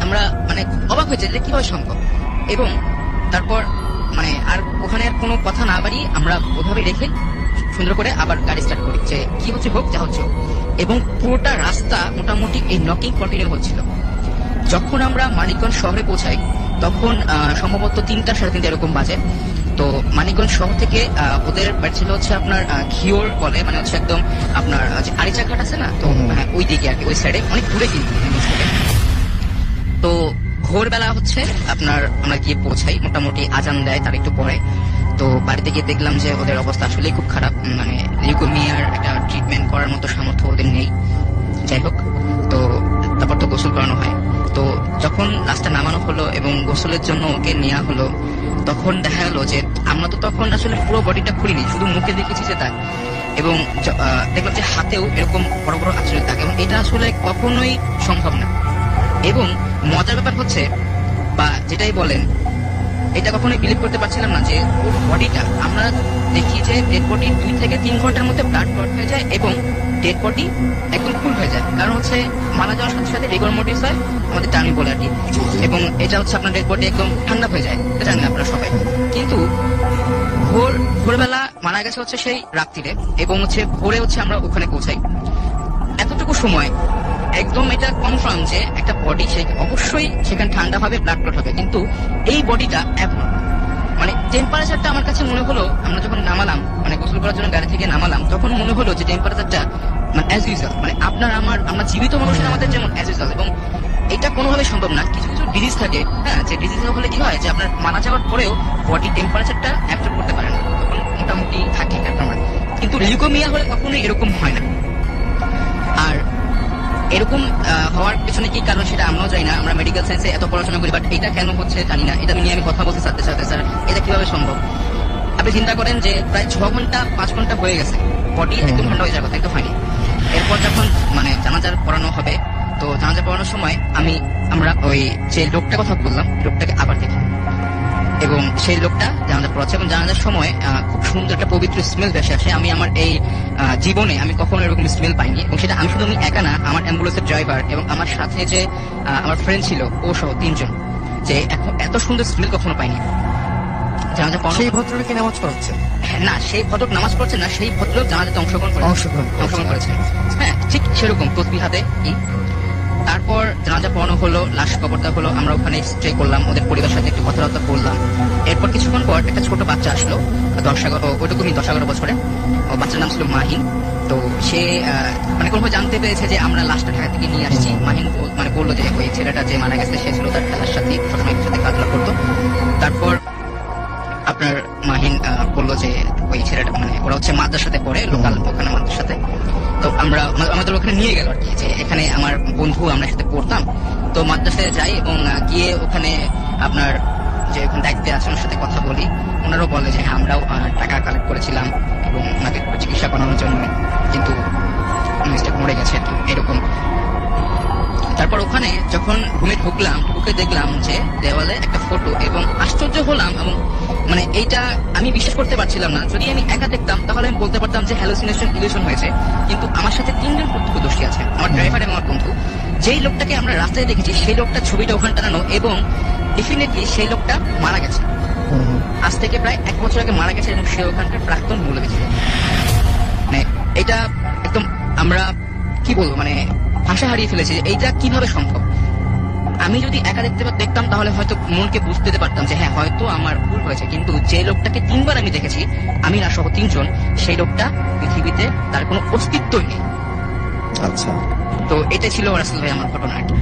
আমরা মানে অবাক হয়েছে যে কিভাবে সম্ভব। এবং তারপর মানে আর ওখানে আর কোনো কথা না বাড়িয়ে আমরা ওভাবে রেখে সুন্দর করে আবার গাড়ি স্টার্ট করি যে কি হচ্ছে হোক, যা হচ্ছে। এবং পুরোটা রাস্তা মোটামুটি এই নকিং কন্টিনিউ হচ্ছিল। যখন আমরা মানিকগঞ্জ শহরে পৌঁছাই তখন সম্ভবত 3টা 3:30 এরকম বাজে। তো মানিকগঞ্জ শহর থেকে ওদের বাড়ি ছিল হচ্ছে আপনার ঘিওর বলে, মানে হচ্ছে একদম আপনার যে আরিচা ঘাট আছে না, তো ওই দিকে আর কি, ওই সাইডে অনেক দূরে কিন্তু। তো ভোরবেলা হচ্ছে আপনার আমরা গিয়ে পৌঁছাই, মোটামুটি আজান দেয় তার একটু পরে। তো বাড়িতে গিয়ে দেখলাম যে ওদের অবস্থা আসলে খুব খারাপ, মানে লিউকোমিয়ার একটা ট্রিটমেন্ট করার মতো সামর্থ্য ওদের নেই। যাই হোক, তো তারপর তো গোসল করানো হয়। তো যখন লাশটা নামানো হলো এবং গোসলের জন্য ওকে নেওয়া হলো, তখন দেখা গেল যে আমরা তো তখন আসলে পুরো বডিটা খুলিনি, শুধু মুখে দেখেছি যে দাগ। এবং দেখলাম যে হাতেও এরকম বড় বড় আঁচড়ের দাগ, এবং এটা আসলে কখনোই সম্ভব না। এবং মজার ব্যাপার হচ্ছে, বা যেটাই বলেন, এটা কখনোই বিলিভ করতে পারছিলাম না যে ওর বডিটা, আমরা দেখি যে ডেড বডি 2 থেকে 3 ঘন্টার মধ্যে ব্লাড ক্লট হয়ে যায় এবং ডেড বডি একদম ফুল হয়ে যায়। কারণ হচ্ছে মারা যাওয়ার সাথে সাথে রিগর মোর্টিস হয়, আমাদের টার্মি বলে আর কি। এবং এটা হচ্ছে আপনার ডেড বডি একদম ঠান্ডা হয়ে যায়, এটা জানেন আপনারা সবাই। কিন্তু ভোরবেলা মারা গেছে হচ্ছে সেই রাত্রিরে, এবং হচ্ছে ভোরে হচ্ছে আমরা ওখানে পৌঁছাই। এতটুকু সময় একদম এটা কনফার্ম যে একটা বডি অবশ্যই সেখানে ঠান্ডা হবে, ব্লাড ক্লট হবে, কিন্তু এই বডিটা মানে টেম্পারেচারটা আমার কাছে মনে হলো, আমরা যখন নামালাম মানে গোসল করার জন্য গাড়ি থেকে নামালাম, তখন মনে হলো যে টেম্পারেচারটা মানে অ্যাজ ইউজুয়াল, মানে আমরা জীবিত মানুষের আমাদের যেমন অ্যাজ ইউজুয়াল। এবং এটা কোনোভাবে সম্ভব না। কিছু কিছু ডিজিজ থাকে, হ্যাঁ, যে ডিজিজ হলে কি হয় যে আপনার মারা যাওয়ার পরেও বডি টেম্পারেচারটা অ্যাবজর্ব করতে পারে না, তখন মোটামুটি থাকে আপনার। কিন্তু লিউকোমিয়া হলে কখনোই এরকম হয় না। আর এরকম হওয়ার পেছনে কি কারণ সেটা আমরাও জানি না, আমরা মেডিকেল সায়েন্সে এত পড়াশোনা করি, বাট এটা কেন হচ্ছে জানি না। এটা নিয়ে আমি কথা বলতে চাচ্ছি স্যার, এটা কিভাবে সম্ভব? আপনি চিন্তা করেন যে প্রায় 6 ঘন্টা 5 ঘন্টা হয়ে গেছে, বডি একদম ঠান্ডা হয়ে যাওয়ার কথা, একদম হয়নি। এরপর যখন মানে জানাজার পড়ানো হবে, তো জানাজা পড়ানোর সময় আমরা ওই যে লোকটার কথা বললাম, লোকটাকে আবার দেখি, এবং সেই লোকটা জানাজা পড়াচ্ছে, এবং জানাজার সময় খুব সুন্দর একটা পবিত্র স্মেল ভেসে আসে। আমি আমার এই জীবনে আমি কখনো এরকম স্মেল পাইনি, এবং সেটা আমি শুধু একা না, আমার অ্যাম্বুলেন্সের ড্রাইভার এবং আমার সাথে যে আমার ফ্রেন্ড ছিল ও সহ 3 জন, যে এত সুন্দর স্মেল কখনো পাইনি। জানাজা পড়ানো, সেই ভদ্রলোকে নামাজ পড়াচ্ছে না, সেই ভদ্রলোক নামাজ পড়ছে না, সেই ভদ্রলোক জানাজাতে অংশগ্রহণ করেছে, হ্যাঁ, ঠিক সেরকম তসবিহ হাতে। তারপর জানাজা পড়ানো হলো, লাশ কবরটা হলো, আমরা ওখানে স্টে করলাম, ওদের পরিবারের সাথে একটু কথাবার্তা বললাম। এরপর কিছুক্ষণ পর একটা ছোট বাচ্চা আসলো, 10-11 বছরে। বাচ্চার নাম ছিল মাহিন। তো সে মানে কোনোভাবে জানতে পেরেছে যে আমরা লাশটা ঢাকা থেকে নিয়ে আসছি। মাহিন মানে বললো যে ওই ছেলেটা যে মারা গেছে সে ছিল তার খেলার সাথে, সবসময় সাথে খেলাধুলা করতো। তারপর আপনার মাহিন বললো যে ওই ছেলেটা মানে ওরা হচ্ছে মাদ্রাসাতে পড়ে, লোকাল ওখানে মাদ্রাসাতে। তো আমাদের ওখানে নিয়ে গেল আর কি, যে এখানে আমার বন্ধু আমরা সাথে পড়তাম, তো মাদ্রাসায় যাই এবং গিয়ে ওখানে আপনার যে ওখানে দায়িত্বে আছে ওনার সাথে কথা বলি। ওনারাও বলে যে হ্যাঁ আমরাও টাকা কালেক্ট করেছিলাম এবং ওনাকে চিকিৎসা করানোর জন্য, কিন্তু মিস্টেক মরে গেছে আর কি, এরকম। তারপর ওখানে যখন রুমে ঢুকলাম, ঢুকে দেখলাম যে দেওয়ালে একটা ফটো, এবং আশ্চর্য হলাম এবং মানে এইটা আমি বিশ্বাস করতে পারছিলাম না। যদি আমি একা দেখতাম তাহলে আমি বলতে পারতাম যে হ্যালুসিনেশন, ইলিউশন হয়েছে, কিন্তু আমার সাথে 3 জন প্রত্যক্ষদর্শী আছে, আমার ড্রাইভার এবং আমার বন্ধু। যেই লোকটাকে আমরা রাস্তায় দেখেছি সেই লোকটা ছবিটা ওখানে টানানো, এবং ডেফিনেটলি সেই লোকটা মারা গেছে, আজ থেকে প্রায় 1 বছর আগে মারা গেছে, এবং সে ওখানকার প্রাক্তন মূল্য ছিল। মানে এটা একদম আমরা কি বলবো, মানে ভাষা হারিয়ে ফেলেছি যে এইটা কিভাবে সম্ভব। আমি যদি একা দেখতাম তাহলে হয়তো মনকে বুঝতে পারতাম যে হ্যাঁ হয়তো আমার ভুল হয়েছে, কিন্তু যে লোকটাকে 3 বার আমি দেখেছি, আমি না সহ 3 জন, সেই লোকটা পৃথিবীতে তার কোনো অস্তিত্বই নেই। আচ্ছা, তো এটা ছিল রাসেল ভাই আমার ঘটনা আর কি।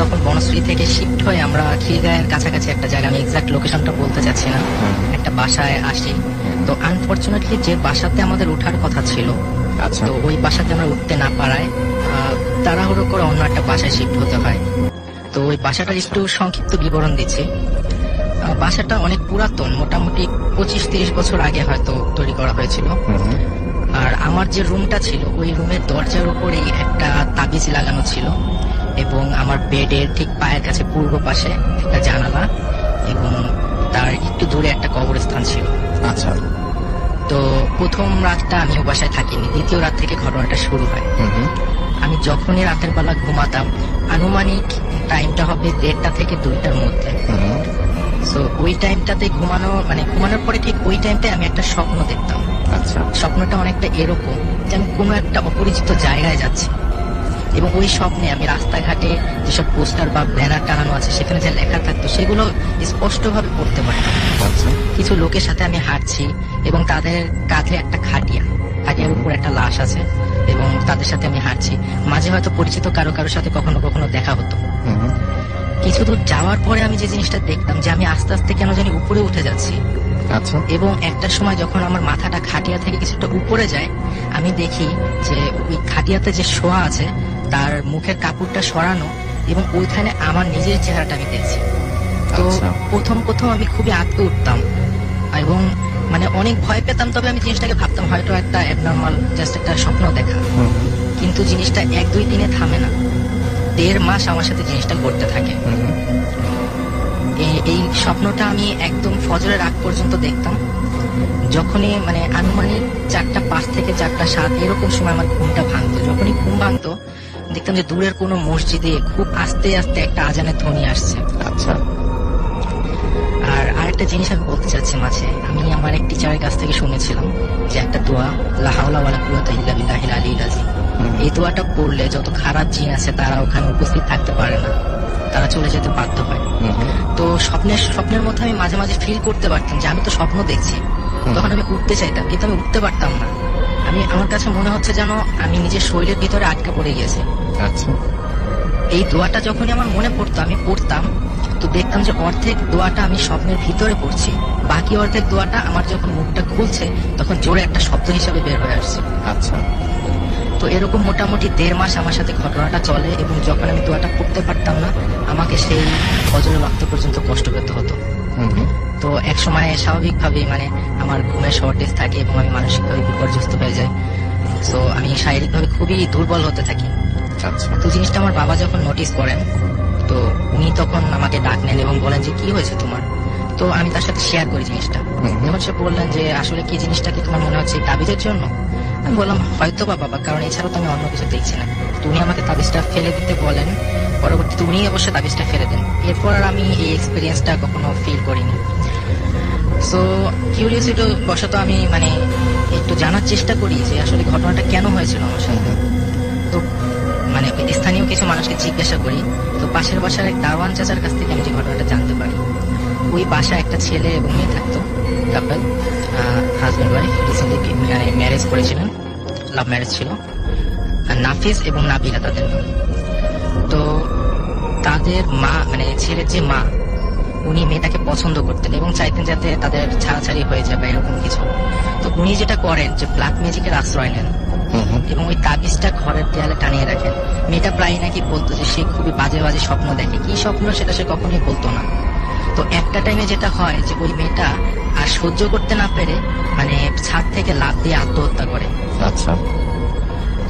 তখন বনশ্রী থেকে শিফট হয়ে আমরা খিলগাঁয়ের কাছাকাছি একটা জায়গা, আমি এক্সাক্ট লোকেশনটা বলতে চাচ্ছি না, একটা বাসায় আসি। তো আনফরচুনেটলি যে বাসাতে আমাদের ওঠার কথা ছিল, আচ্ছা, তো ওই বাসাতে আমরা উঠতে না পারায় তাড়াহুড়ো করে অন্য একটা বাসায় শিফট হতে হয়। তো ওই বাসাটার একটু সংক্ষিপ্ত বিবরণ দিচ্ছি। বাসাটা অনেক পুরাতন, মোটামুটি 25-30 বছর আগে হয়তো তৈরি করা হয়েছিল। আর আমার যে রুমটা ছিল ওই রুমের দরজার উপরেই একটা তাবিজ লাগানো ছিল, এবং আমার বেডের ঠিক পায়ের কাছে পূর্ব পাশে একটা জানালা, এবং তার একটু দূরে একটা কবরস্থান ছিল। আচ্ছা। তো প্রথম রাতটা আমি ও বাসায় থাকিনি, দ্বিতীয় রাত থেকে ঘটনাটা শুরু হয়। আমি যখনই রাতের বেলা ঘুমাতাম, আনুমানিক টাইমটা হবে 1:30 থেকে 2টার মধ্যে। তো ওই টাইমটাতে ঘুমানোর পরে ঠিক ওই টাইমটায় আমি একটা স্বপ্ন দেখতাম। আচ্ছা, স্বপ্নটা অনেকটা এরকম যে আমি কোনো একটা অপরিচিত জায়গায় যাচ্ছি, এবং ওই স্বপ্নে আমি রাস্তাঘাটে যেসব পোস্টার বা ব্যানার টানানো আছে সেখানে যে লেখা থাকতো সেগুলো স্পষ্টভাবে পড়তে পারতাম। কিছু লোকের সাথে আমি হাঁটছি এবং তাদের কাঁধে একটা খাটিয়ার উপর একটা লাশ আছে, এবং তাদের সাথে আমি হাঁটছি। মাঝে হয়তো পরিচিত কারোর সাথে কখনো কখনো দেখা হতো। কিছু দূর যাওয়ার পরে আমি যে জিনিসটা দেখতাম যে আমি আস্তে আস্তে কেন জানি উপরে উঠে যাচ্ছি। আচ্ছা, এবং একটা সময় যখন আমার মাথাটা খাটিয়া থেকে কিছুটা উপরে যায়, আমি দেখি যে ওই খাটিয়াতে যে শোয়া আছে তার মুখের কাপড়টা সরানো, এবং ওইখানে আমার নিজের চেহারাটা আমি দেখছি। তো প্রথম আমি খুবই আঁতকে উঠতাম এবং মানে অনেক ভয় পেতাম। তবে আমি জিনিসটাকে ভাবতাম হয়তো একটা অ্যাবনর্মাল, জাস্ট একটা স্বপ্ন দেখা। কিন্তু জিনিসটা 1-2 দিনে থামে না, 1.5 মাস আমার সাথে জিনিসটা করতে থাকে। এই স্বপ্নটা আমি একদম ফজরের আগ পর্যন্ত দেখতাম। যখনই মানে আনুমানিক 4:05 থেকে 4:07 এরকম সময় আমার ঘুমটা ভাঙতো। যখনই ঘুম ভাঙতো দেখতাম যে দূরের কোনো মসজিদে খুব আস্তে আস্তে একটা আজানের ধ্বনি আসছে। আচ্ছা। আর আরেকটা জিনিস আমি বলতে চাচ্ছি মাঝে, আমি আমার এক টিচারের কাছ থেকে শুনেছিলাম যে একটা দোয়া, লা হাওলা ওয়ালা কুওয়াতা ইল্লা বিল্লাহিল আলিয়্যিল আযীম, এই দোয়াটা পড়লে যত খারাপ জিন আছে তারা ওখানে উপস্থিত থাকতে পারে না, তারা চলে যেতে বাধ্য হয়। তো স্বপ্নের মধ্যে আমি মাঝে মাঝে ফিল করতে পারতাম যে আমি তো স্বপ্ন দেখছি। তখন আমি উঠতে চাইতাম, কিন্তু আমি উঠতে পারতাম না। আমার কাছে মনে হচ্ছে যেন আমি নিজের শরীরের ভিতরে আটকা পড়ে গেছি। আচ্ছা। এই দোয়াটা যখনই আমার মনে পড়তো আমি পড়তাম, তো দেখতাম যে অর্ধেক দোয়াটা আমি স্বপ্নের ভিতরে পড়ছি, বাকি অর্ধেক দোয়াটা আমার যখন মুখটা খুলছে তখন জোরে একটা শব্দ হিসাবে বের হয়ে আসছে। আচ্ছা। তো এরকম মোটামুটি 1.5 মাস আমার সাথে ঘটনাটা চলে, এবং যখন আমি দোয়াটা পড়তে পারতাম না আমাকে সেই ফজরের ওয়াক্ত পর্যন্ত কষ্ট পেতে হতো। তো এক সময় স্বাভাবিকভাবেই মানে আমার ঘুমের শর্টেজ থাকে এবং আমি মানসিকভাবে বিপর্যস্ত হয়ে যাই। তো আমি শারীরিকভাবে খুবই দুর্বল হতে থাকি। তো জিনিসটা আমার বাবা যখন নোটিস করেন, তো উনি তখন আমাকে ডাক নেন এবং বলেন যে কি হয়েছে তোমার। তো আমি তার সাথে শেয়ার করি জিনিসটা। যখন সে বললেন যে আসলে কি জিনিসটা কি তোমার মনে হচ্ছে তাবিজের জন্য, আমি বললাম হয়তো বাবা, কারণ এছাড়াও তো আমি অন্য কিছু দেখছি না। তো উনি আমাকে তাবিজটা ফেলে দিতে বলেন, পরবর্তীতে উনি অবশ্য তাবিজটা ফেলে দেন। এরপর আর আমি এই এক্সপিরিয়েন্সটা কখনো ফিল করিনি। সো কিউরিয়াসিটি বশত আমি মানে একটু জানার চেষ্টা করি যে আসলে ঘটনাটা কেন হয়েছিল আমার সাথে। তো মানে স্থানীয় কিছু মানুষকে জিজ্ঞাসা করি। তো পাশের বাসার এক দারোয়ান চাচার কাছ থেকে আমি যে ঘটনাটা জানতে পারি, ওই বাসায় একটা ছেলে এবং মেয়ে থাকতো, কাপল, হাজব্যান্ড ওয়াইফ, রিসেন্টলি ম্যারেজ করেছিলেন। লাভ ম্যারেজ ছিল, নাফিস এবং নাবিলা তাদের নাম। তো তাদের মা মানে ছেলের যে মা, উনি মেয়েটাকে পছন্দ করতেন এবং চাইতেন যাতে তাদের ছাড়াছাড়ি হয়ে যাবে এরকম কিছু। তো উনি যেটা করেন যে ব্ল্যাক ম্যাজিকের আশ্রয় নেন এবং ওই তাবিজটা ঘরের দেয়ালে টানিয়ে রাখেন। মেয়েটা প্রায় নাকি বলতো যে সে খুবই বাজে বাজে স্বপ্ন দেখে, কি স্বপ্ন সেটা সে কখনোই বলতো না। তো একটা টাইমে যেটা হয় যে ওই মেয়েটা আর সহ্য করতে না পেরে মানে ছাদ থেকে লাফ দিয়ে আত্মহত্যা করে। আচ্ছা,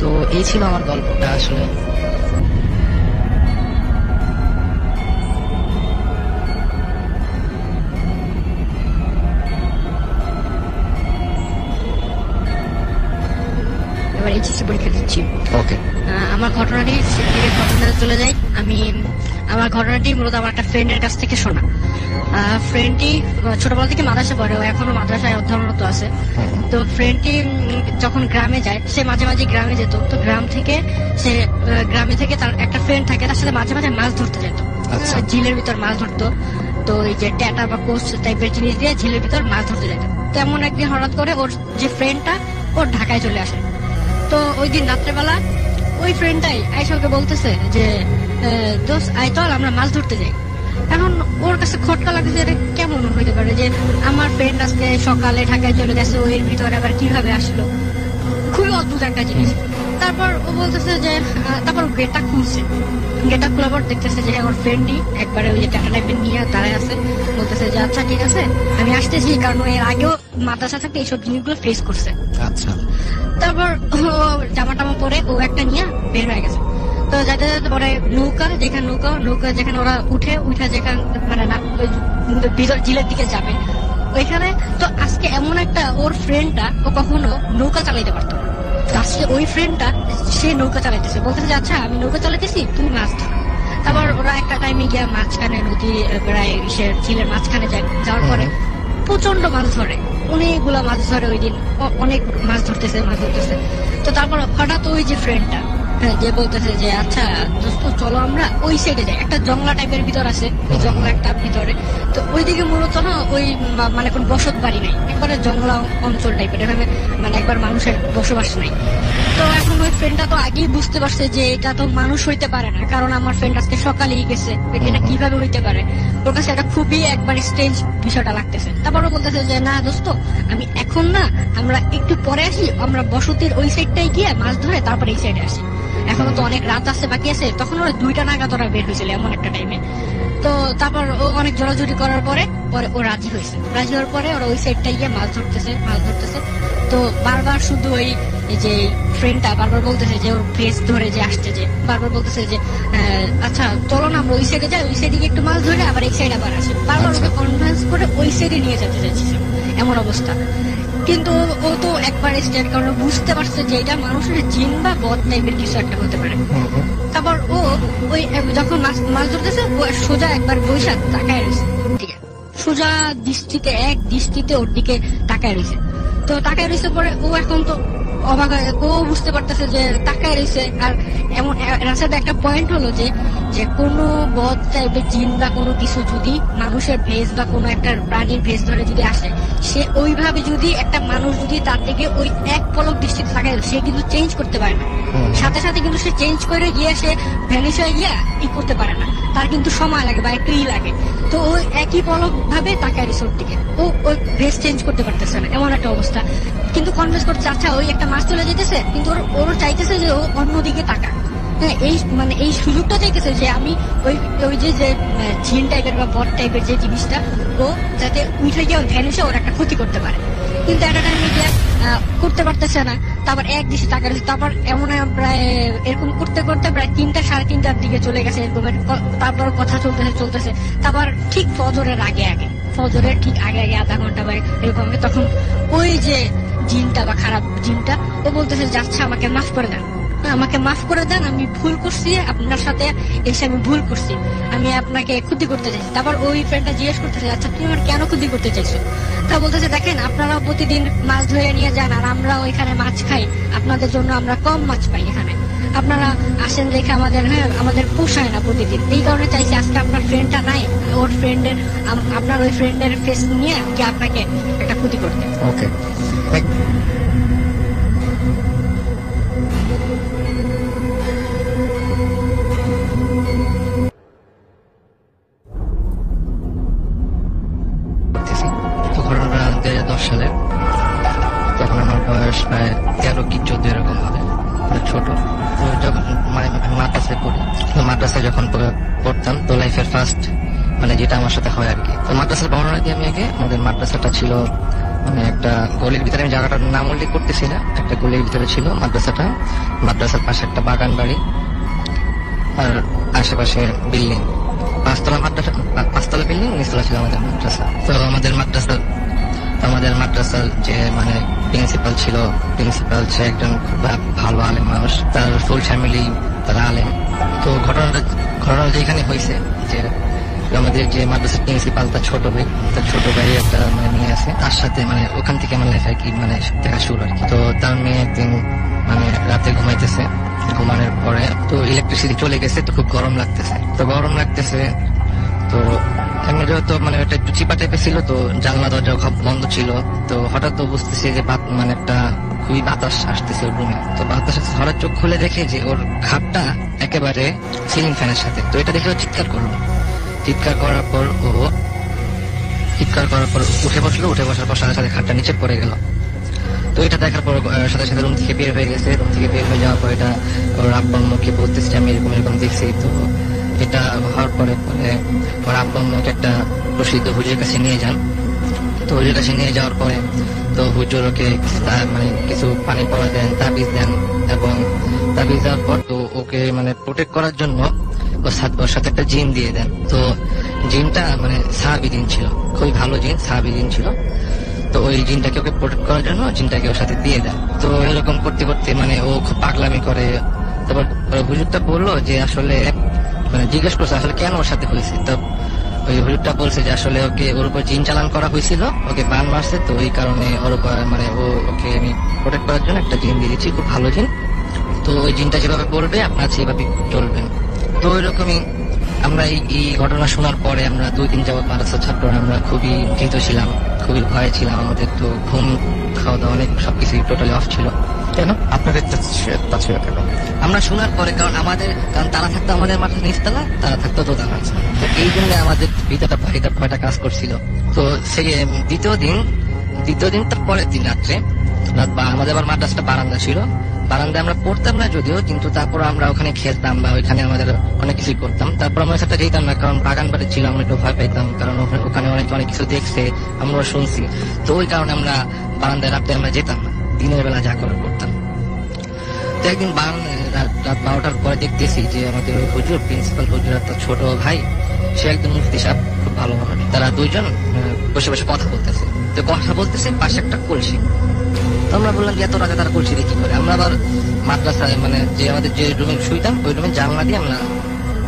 তো এই ছিল আমার গল্পটা আসলে। এবার এইচএসসি পরীক্ষা দিচ্ছি। ওকে। আমার ঘটনাটি চলে যাই। আমার ঘটনাটি মূলত আমার একটা ফ্রেন্ডের কাছ থেকে শোনা। ফ্রেন্ডটি ছোটবেলা থেকে মাদ্রাসা পড়ে, ও এখনো মাদ্রাসায় অধ্যয়নরত আছে। তো ফ্রেন্ডটি যখন গ্রামে যায়, সে মাঝে মাঝে গ্রামে যেত। তো গ্রামে থেকে তার একটা ফ্রেন্ড থাকে, তার সাথে মাঝে মাঝে মাছ ধরতে যেত। আচ্ছা। ঝিলের ভিতর মাছ ধরতো। তো এই যে ট্যাটা বা কোচ টাইপের জিনিস দিয়ে ঝিলের ভিতর মাছ ধরতে যেত। তেমন একদিন হঠাৎ করে ওর যে ফ্রেন্ডটা ওর ঢাকায় চলে আসে। তো ওই দিন রাত্রেবেলা ওই ফ্রেন্ডটাই আইসা ওকে বলতেছে যে দোস্ত আয় চল আমরা মাছ ধরতে যাই। এখন ওর কাছে খটকা লাগছে, এটা কেমন হইতে পারে যে আমার ফ্রেন্ড আজকে সকালে ঢাকায় চলে গেছে, ওই ভিতরে আবার কিভাবে আসলো, খুবই অদ্ভুত একটা জিনিস। তারপর ও বলতেছে যে তারপর গেটটা খুলছে। গেটটা খোলার পর দেখতেছে যে ওর ফ্রেন্ডই একবারে ওই যে টাটা টাইপের নিয়ে দাঁড়ায় আছে। বলতেছে যে আচ্ছা ঠিক আছে আমি আসতেছি, কারণ এর আগেও মাদ্রাসা থাকতে এইসব জিনিসগুলো ফেস করছে। আচ্ছা। তারপর জামা টামা পরে ও একটা নিয়ে বের হয়ে গেছে। তো যাতে যাতে পরে নৌকা যেখানে ওরা উঠে যেখানে মানে ভিতর ঝিলের দিকে যাবে ওইখানে। তো আজকে এমন একটা ওর ফ্রেন্ডটা ও কখনো নৌকা চালাইতে পারতো না। তো আজকে ওই ফ্রেন্ডটা সে নৌকা চালাইতেছে, বলতেছে আচ্ছা আমি নৌকা চালাইতেছি তুমি মাছ ধরো। তারপর ওরা একটা টাইমে গিয়ে মাঝখানে নদী প্রায় ঝিলের মাঝখানে যাওয়ার পরে প্রচন্ড মাছ ধরে, অনেকগুলা মাছ ধরে ওই দিন, অনেক মাছ ধরতেছে। তো তারপর হঠাৎ ওই যে ফ্রেন্ডটা যে বলতেছে যে আচ্ছা দোস্ত চলো আমরা ওই সাইডে যাই, একটা জংলা টাইপের ভিতর আছে, ওই জংলা একটা ভিতরে। তো ওইদিকে মূলত না ওই মানে কোন বসত বাড়ি নাই, একবারে জংলা অঞ্চল টাইপের, এখানে মানে একবার মানুষের বসবাস নাই। তো এখন ওই ফ্রেন্ডটা তো আগেই বুঝতে পারছে যে এটা তো মানুষ হইতে পারে না, কারণ আমার ফ্রেন্ড আজকে সকালেই গেছে, এটা কিভাবে হইতে পারে। ওর কাছে এটা খুবই একবার স্ট্রেঞ্জ বিষয়টা লাগতেছে। তারপর ও বলতেছে যে না দোস্ত আমি এখন না, আমরা একটু পরে আসি, আমরা বসতির ওই সাইডটাই গিয়ে মাছ ধরে তারপর এই সাইডে আসি, এখনো তো অনেক রাত আছে বাকি আছে। তখন ওরা 2টা নাগাদ ওরা বের হয়েছিল এমন একটা টাইমে। তো তারপর ও অনেক জোরাজুরি করার পরে ও রাজি হয়েছে। রাজি হওয়ার পরে ওরা ওই সাইডটাই গিয়ে মাছ ধরতেছে। তো বারবার শুধু ওই যে ফ্রেন্ডটা বারবার বলতেছে যে ওর ফেস ধরে যে আসছে, যে বারবার বলতেছে যে আচ্ছা চলো না আমরা ওই সাইডে যাই, ওই সাইডে একটু মাছ ধরে আবার এই সাইড আবার আসি। বারবার ওকে কনভিন্স করে ওই সাইডে নিয়ে যেতে চাইছিল, এমন অবস্থা। কিন্তু ও তো একবার স্টেট কারণ বুঝতে পারছে যে এটা মানুষের জিন বা বদ টাইপের কিছু একটা হতে পারে। তারপর ও ওই যখন মাছ ধরতেছে ও সোজা একবার বৈশাখ তাকায় রয়েছে, ঠিক আছে, সোজা দৃষ্টিতে ওর দিকে তাকায় রয়েছে। তো তাকায় রয়েছে পরে ও এখন তো অবাক হয়, ও বুঝতে পারতেছে যে তাকায় রয়েছে। আর এমন রাস্তাতে একটা পয়েন্ট হলো যে কোনো বদ টাইপের জিন বা কোনো কিছু যদি মানুষের ভেস বা কোনো একটা প্রাণীর ভেস ধরে যদি আসে, সে ওইভাবে যদি একটা মানুষ যদি তার দিকে ওই এক পলক দৃষ্টিতে তাকায়, সে কিন্তু চেঞ্জ করতে পারে না, সাথে সাথে কিন্তু সে চেঞ্জ করে গিয়ে সে ভ্যানিশ হয়ে গিয়ে করতে পারে না, তার কিন্তু সময় লাগে বা একটু লাগে। তো ওই একই পলক ভাবে তাকায় রিসোর্ট দিকে, ও ওই ভেস চেঞ্জ করতে পারতেছে না, এমন একটা অবস্থা। কিন্তু কনভিন্স করছে আচ্ছা ওই একটা মাছ চলে যেতেছে, কিন্তু ওর চাইতেছে যে ও অন্যদিকে তাকাক। হ্যাঁ, এই সুযোগটা চাইতেছে যে আমি ওই যে জিন টাইপের বা বট টাইপের যে জিনিসটা ও যাতে উঠে গিয়ে ভ্যানিশে ওর একটা ক্ষতি করতে পারে। কিন্তু একটা টাইমে গিয়ে করতে পারতেছে না। তারপর এক দৃষ্টি তাকাচ্ছে, তারপর এমন প্রায় এরকম করতে করতে প্রায় 3টা সাড়ে 3টার দিকে চলে গেছে এরকম। তারপর কথা চলতেছে তারপর ঠিক ফজরের আগে আধা ঘন্টা বা এরকম, তখন ওই যে জিনটা বা খারাপ জিনটা ও বলতেছে যাচ্ছে আমাকে মাফ করে দেন, আমি ভুল করছি, আপনার সাথে এসে আমি ভুল করছি, আমি আপনাকে ক্ষতি করতে চাইছি। তারপর ওই ফ্রেন্ডটা জিজ্ঞেস করতেছে আচ্ছা তুমি আমার কেন ক্ষতি করতে চাইছো? তা বলতেছে দেখেন আপনারা প্রতিদিন মাছ ধরে নিয়ে যান আর আমরা ওইখানে মাছ খাই, আপনাদের জন্য আমরা কম মাছ পাই, এখানে আপনারা আসেন দেখে আমাদের পোষায় না প্রতিদিন, এই কারণে চাইছি আজকে আপনার ফ্রেন্ডটা নাই, আপনার ওই ফ্রেন্ডের ফেস নিয়ে কি আপনাকে একটা ক্ষতি করতে। ওকে, মাদ্রাসায় যখন পড়তাম, তো লাইফের ফার্স্ট মানে যেটা আমার সাথে হয় আর কি। তো মাদ্রাসার বর্ণনা দিয়ে আমি আগে, আমাদের মাদ্রাসাটা ছিল মানে একটা গলির ভিতরে, আমি জায়গাটার নাম উল্লেখ করতেছি না, একটা গলির ভিতরে ছিল মাদ্রাসাটা। মাদ্রাসার পাশে একটা বাগান বাড়ি আর আশেপাশে বিল্ডিং, পাঁচতলা মাদ্রাসা, পাঁচতলা বিল্ডিং, নিচতলা ছিল আমাদের মাদ্রাসা। তো আমাদের মাদ্রাসার যে মানে প্রিন্সিপাল ছিল, প্রিন্সিপাল সে একজন খুব ভালো আলেম মানুষ, তার ফুল ফ্যামিলি তারা আলেম। তো ঘটনাটা যেখানে হয়েছে যে আমাদের যে মাদ্রাসার প্রিন্সিপাল তার ছোট ভাই একটা মানে মেয়ে আছে, তার সাথে মানে ওখান থেকে আমার লাইফ আর কি মানে দেখা শুরু আর কি। তো তার মেয়ে একদিন মানে রাতে ঘুমাইতেছে, ঘুমানোর পরে তো ইলেকট্রিসিটি চলে গেছে, তো খুব গরম লাগতেছে। তো এমনি যেহেতু মানে ওটা একটু চিপা টাইপের ছিল, তো জানলা দরজা বন্ধ ছিল। তো হঠাৎ তো বুঝতেছে যে মানে একটা খুবই বাতাস আসতেছে ওর রুমে। তো বাতাস হঠাৎ চোখ খুলে দেখে যে ওর খাটটা একেবারে সিলিং ফ্যানের সাথে। তো এটা দেখে ও চিৎকার করার পর উঠে বসার পর সাথে সাথে খাটটা নিচে পড়ে গেল। তো এটা দেখার পর সাথে সাথে রুম থেকে বের হয়ে গেছে। রুম থেকে বের হয়ে যাওয়ার পর এটা ওর আব্বা আম্মুকে বলতেছে যে আমি এরকম দেখছি। তো এটা হওয়ার পরে ওর আব্বা আম্মুকে একটা প্রসিদ্ধ হুজুরের কাছে নিয়ে যান। তো হুজুরের কাছে নিয়ে যাওয়ার পরে তো হুজুর ওকে মানে কিছু পানি পড়া দেন, তাবিজ দেন, এবং তাবিজ দেওয়ার পর তো ওকে মানে প্রোটেক্ট করার জন্য ওর সাথে একটা জিন দিয়ে দেন। তো জিনটা মানে সাহাবী জিন ছিল, খুবই ভালো জিন, সাহাবী জিন ছিল। তো ওই জিনটাকে ওকে প্রোটেক্ট করার জন্য জিনটাকে ওর সাথে দিয়ে দেন। তো এরকম করতে করতে মানে ও খুব পাগলামি করে। তারপর হুজুরটা বললো যে আসলে মানে জিজ্ঞেস করছে আসলে কেন ওর সাথে হয়েছে। তো ওই হুজুরটা বলছে যে আসলে ওর উপর জিন চালান করা হয়েছিল, ওকে বান মারছে, তো এই কারণে ওর উপর মানে ওকে আমি প্রোটেক্ট করার জন্য একটা জিন দিয়ে দিচ্ছি, খুব ভালো জিন। তো ওই জিনটা যেভাবে বলবে আপনার সেভাবে চলবেন। তো ওইরকমই আমরা এই ঘটনা শোনার পরে আমরা 2 দিন যাবত মাদ্রাসার ছাত্ররা আমরা খুবই ভীত ছিলাম, খুবই ভয়ে ছিলাম। আমাদের তো ঘুম খাওয়া দাওয়া অনেক সবকিছু টোটালি অফ ছিল। কেন আপনাদের তা ছিল কেন? আমরা শোনার পরে কারণ তারা থাকতো আমাদের মাঠে নিচতলা, তারা থাকতো দোতলা, তো এই জন্য আমাদের ভিতরটা ভয়টা কাজ করছিল। তো সেই দ্বিতীয় দিন তার পরের দিন রাত্রে আমাদের আবার মাদ্রাসাটা বারান্দা ছিল, বারান্দায় আমরা পড়তাম না যদিও, কিন্তু তারপর আমরা ওখানে খেলতাম বা ওইখানে আমাদের অনেক কিছুই করতাম। তারপর আমরা সেটা যেতাম না, কারণ বাগান বাড়ি ছিল, আমরা একটু ভয় পাইতাম, কারণ ওখানে অনেক কিছু দেখছে, আমরা শুনছি। তো ওই কারণে আমরা বারান্দায় রাতে আমরা যেতাম না, দিনের বেলা যা করে করতাম। তো একদিন রাত 12টার পরে দেখতেছি যে আমাদের ওই হুজুর, প্রিন্সিপাল হুজুর আর তার ছোট ভাই, সে একজন মুফতি সাহেব, খুব ভালো মানুষ, তারা দুইজন বসে বসে কথা বলতেছে পাশে একটা কলসি। তো আমরা বললাম যে এত রাতে তারা কলসি দিয়ে কি করে। আমরা আবার মাদ্রাসায় মানে যে আমাদের যে রুমে শুইতাম ওই রুমে জানলা দিয়ে আমরা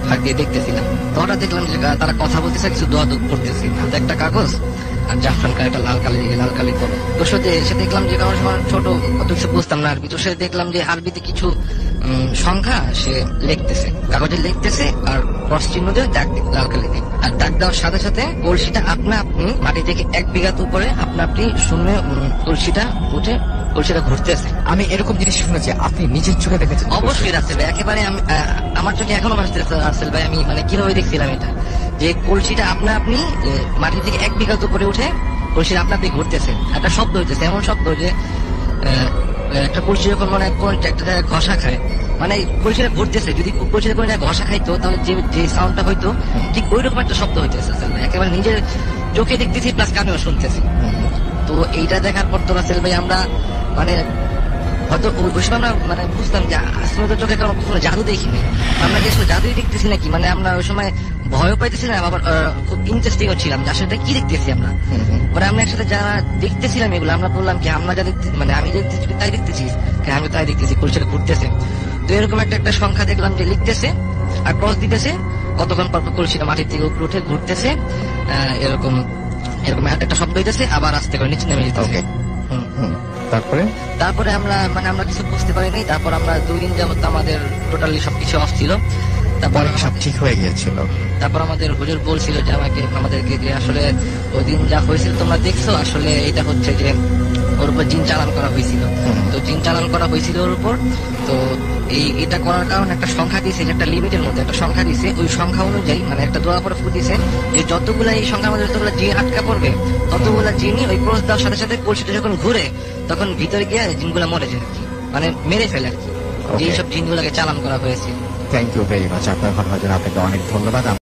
ফাঁক দিয়ে দেখতেছিলাম। তো ওটা দেখলাম যে তারা কথা বলতেছে, কিছু দোয়া করতেছে, হাতে একটা কাগজ আর জাফরান একটা লাল কালি করে। তো সে দেখলাম যে কারণ সময় ছোট অত কিছু বুঝতাম না আরবি, তো সে দেখলাম যে আরবিতে কিছু সংখ্যা সে লিখতেছে, কাগজে লিখতেছে আর ক্রস চিহ্ন দিয়ে দাগ লাল কালি দিয়ে। আর দাগ দেওয়ার সাথে সাথে কলসিটা আপনি মাটি থেকে 1 বিঘা উপরে আপনি শূন্য কলসিটা উঠে কলসিটা ঘুরতেছে। আমি এরকম জিনিস শুনেছি, আপনি নিজের চোখে দেখেছেন? অবশ্যই রাসেল ভাই, একেবারে আমার চোখে এখনো ভাসতেছে রাসেল ভাই। আমি মানে কিভাবে দেখছিলাম এটা, যে কলসিটা আপনি মাটি থেকে 1 বিঘা উপরে উঠে কলসিটা আপনি ঘুরতেছে, একটা শব্দ হইতেছে, এমন শব্দ যে একটা কলসি যখন মানে একটা জায়গায় ঘষা খায়, মানে কলসিটা ঘুরতেছে, যদি কলসিটা কোনো জায়গায় ঘষা খাইতো তাহলে যে সাউন্ডটা হইতো ঠিক ওই রকম একটা শব্দ হইতেছে। একেবারে নিজের চোখে দেখতেছি প্লাস কানেও শুনতেছি। তো এইটা দেখার পর তো রাসেল ভাই আমরা মানে হয়তো ওই সময় আমরা মানে বুঝতাম যে আসলে তো চোখে কোনো জাদু দেখিনি, আমরা যে জাদুই দেখতেছি নাকি, মানে আমরা ওই সময় ভয়ও পাইতেছিলাম, আবার খুব ইন্টারেস্টিংও ছিলাম যে আসলে কি দেখতেছি আমরা। মানে আমরা একসাথে যারা দেখতেছিলাম এগুলো, আমরা বললাম কি আমরা যা দেখতেছি মানে আমি দেখতেছি তাই দেখতেছিস, আমি তাই দেখতেছি, কলসিটা ঘুরতেছে। তো এরকম একটা সংখ্যা দেখলাম যে লিখতেছে আর ক্রস দিতেছে, কতক্ষণ পর কলসিটা মাটির থেকে উপরে উঠে ঘুরতেছে, এরকম একটা শব্দ হইতেছে, আবার আস্তে করে নিচে নেমে যেতেছে। তারপরে আমরা কিছু বুঝতে পারিনি। তারপর আমরা 2 দিন যাবত আমাদের টোটালি সবকিছু অফ ছিল। তারপর সব ঠিক হয়ে গিয়েছিল। তারপর আমাদের হুজুর বলছিল যে আমাদেরকে যে আসলে ওই দিন যা হয়েছিল তোমরা দেখছো, আসলে এটা হচ্ছে যে ওর উপর জিন চালান করা হয়েছিল। তো জিন চালান করা হয়েছিল ওর উপর। তো এটা করার কারণে একটা সংখ্যা দিয়েছে, একটা লিমিটের মধ্যে একটা সংখ্যা দিয়েছে, ওই সংখ্যা অনুযায়ী মানে একটা দোয়া করে ফু দিয়েছে যে যতগুলা এই সংখ্যার মধ্যে যতগুলা জিন আটকা পড়বে ততগুলা জিনই ওই ক্রস দেওয়ার সাথে সাথে কলসিটা যখন ঘুরে তখন ভিতরে গিয়ে জিনগুলা মরে যায় আর কি, মানে মেরে ফেলে আর কি, যেসব জিনগুলাকে চালান করা হয়েছে। Thank you very much. আপনার ঘটনার জন্য আপনাকে অনেক ধন্যবাদ।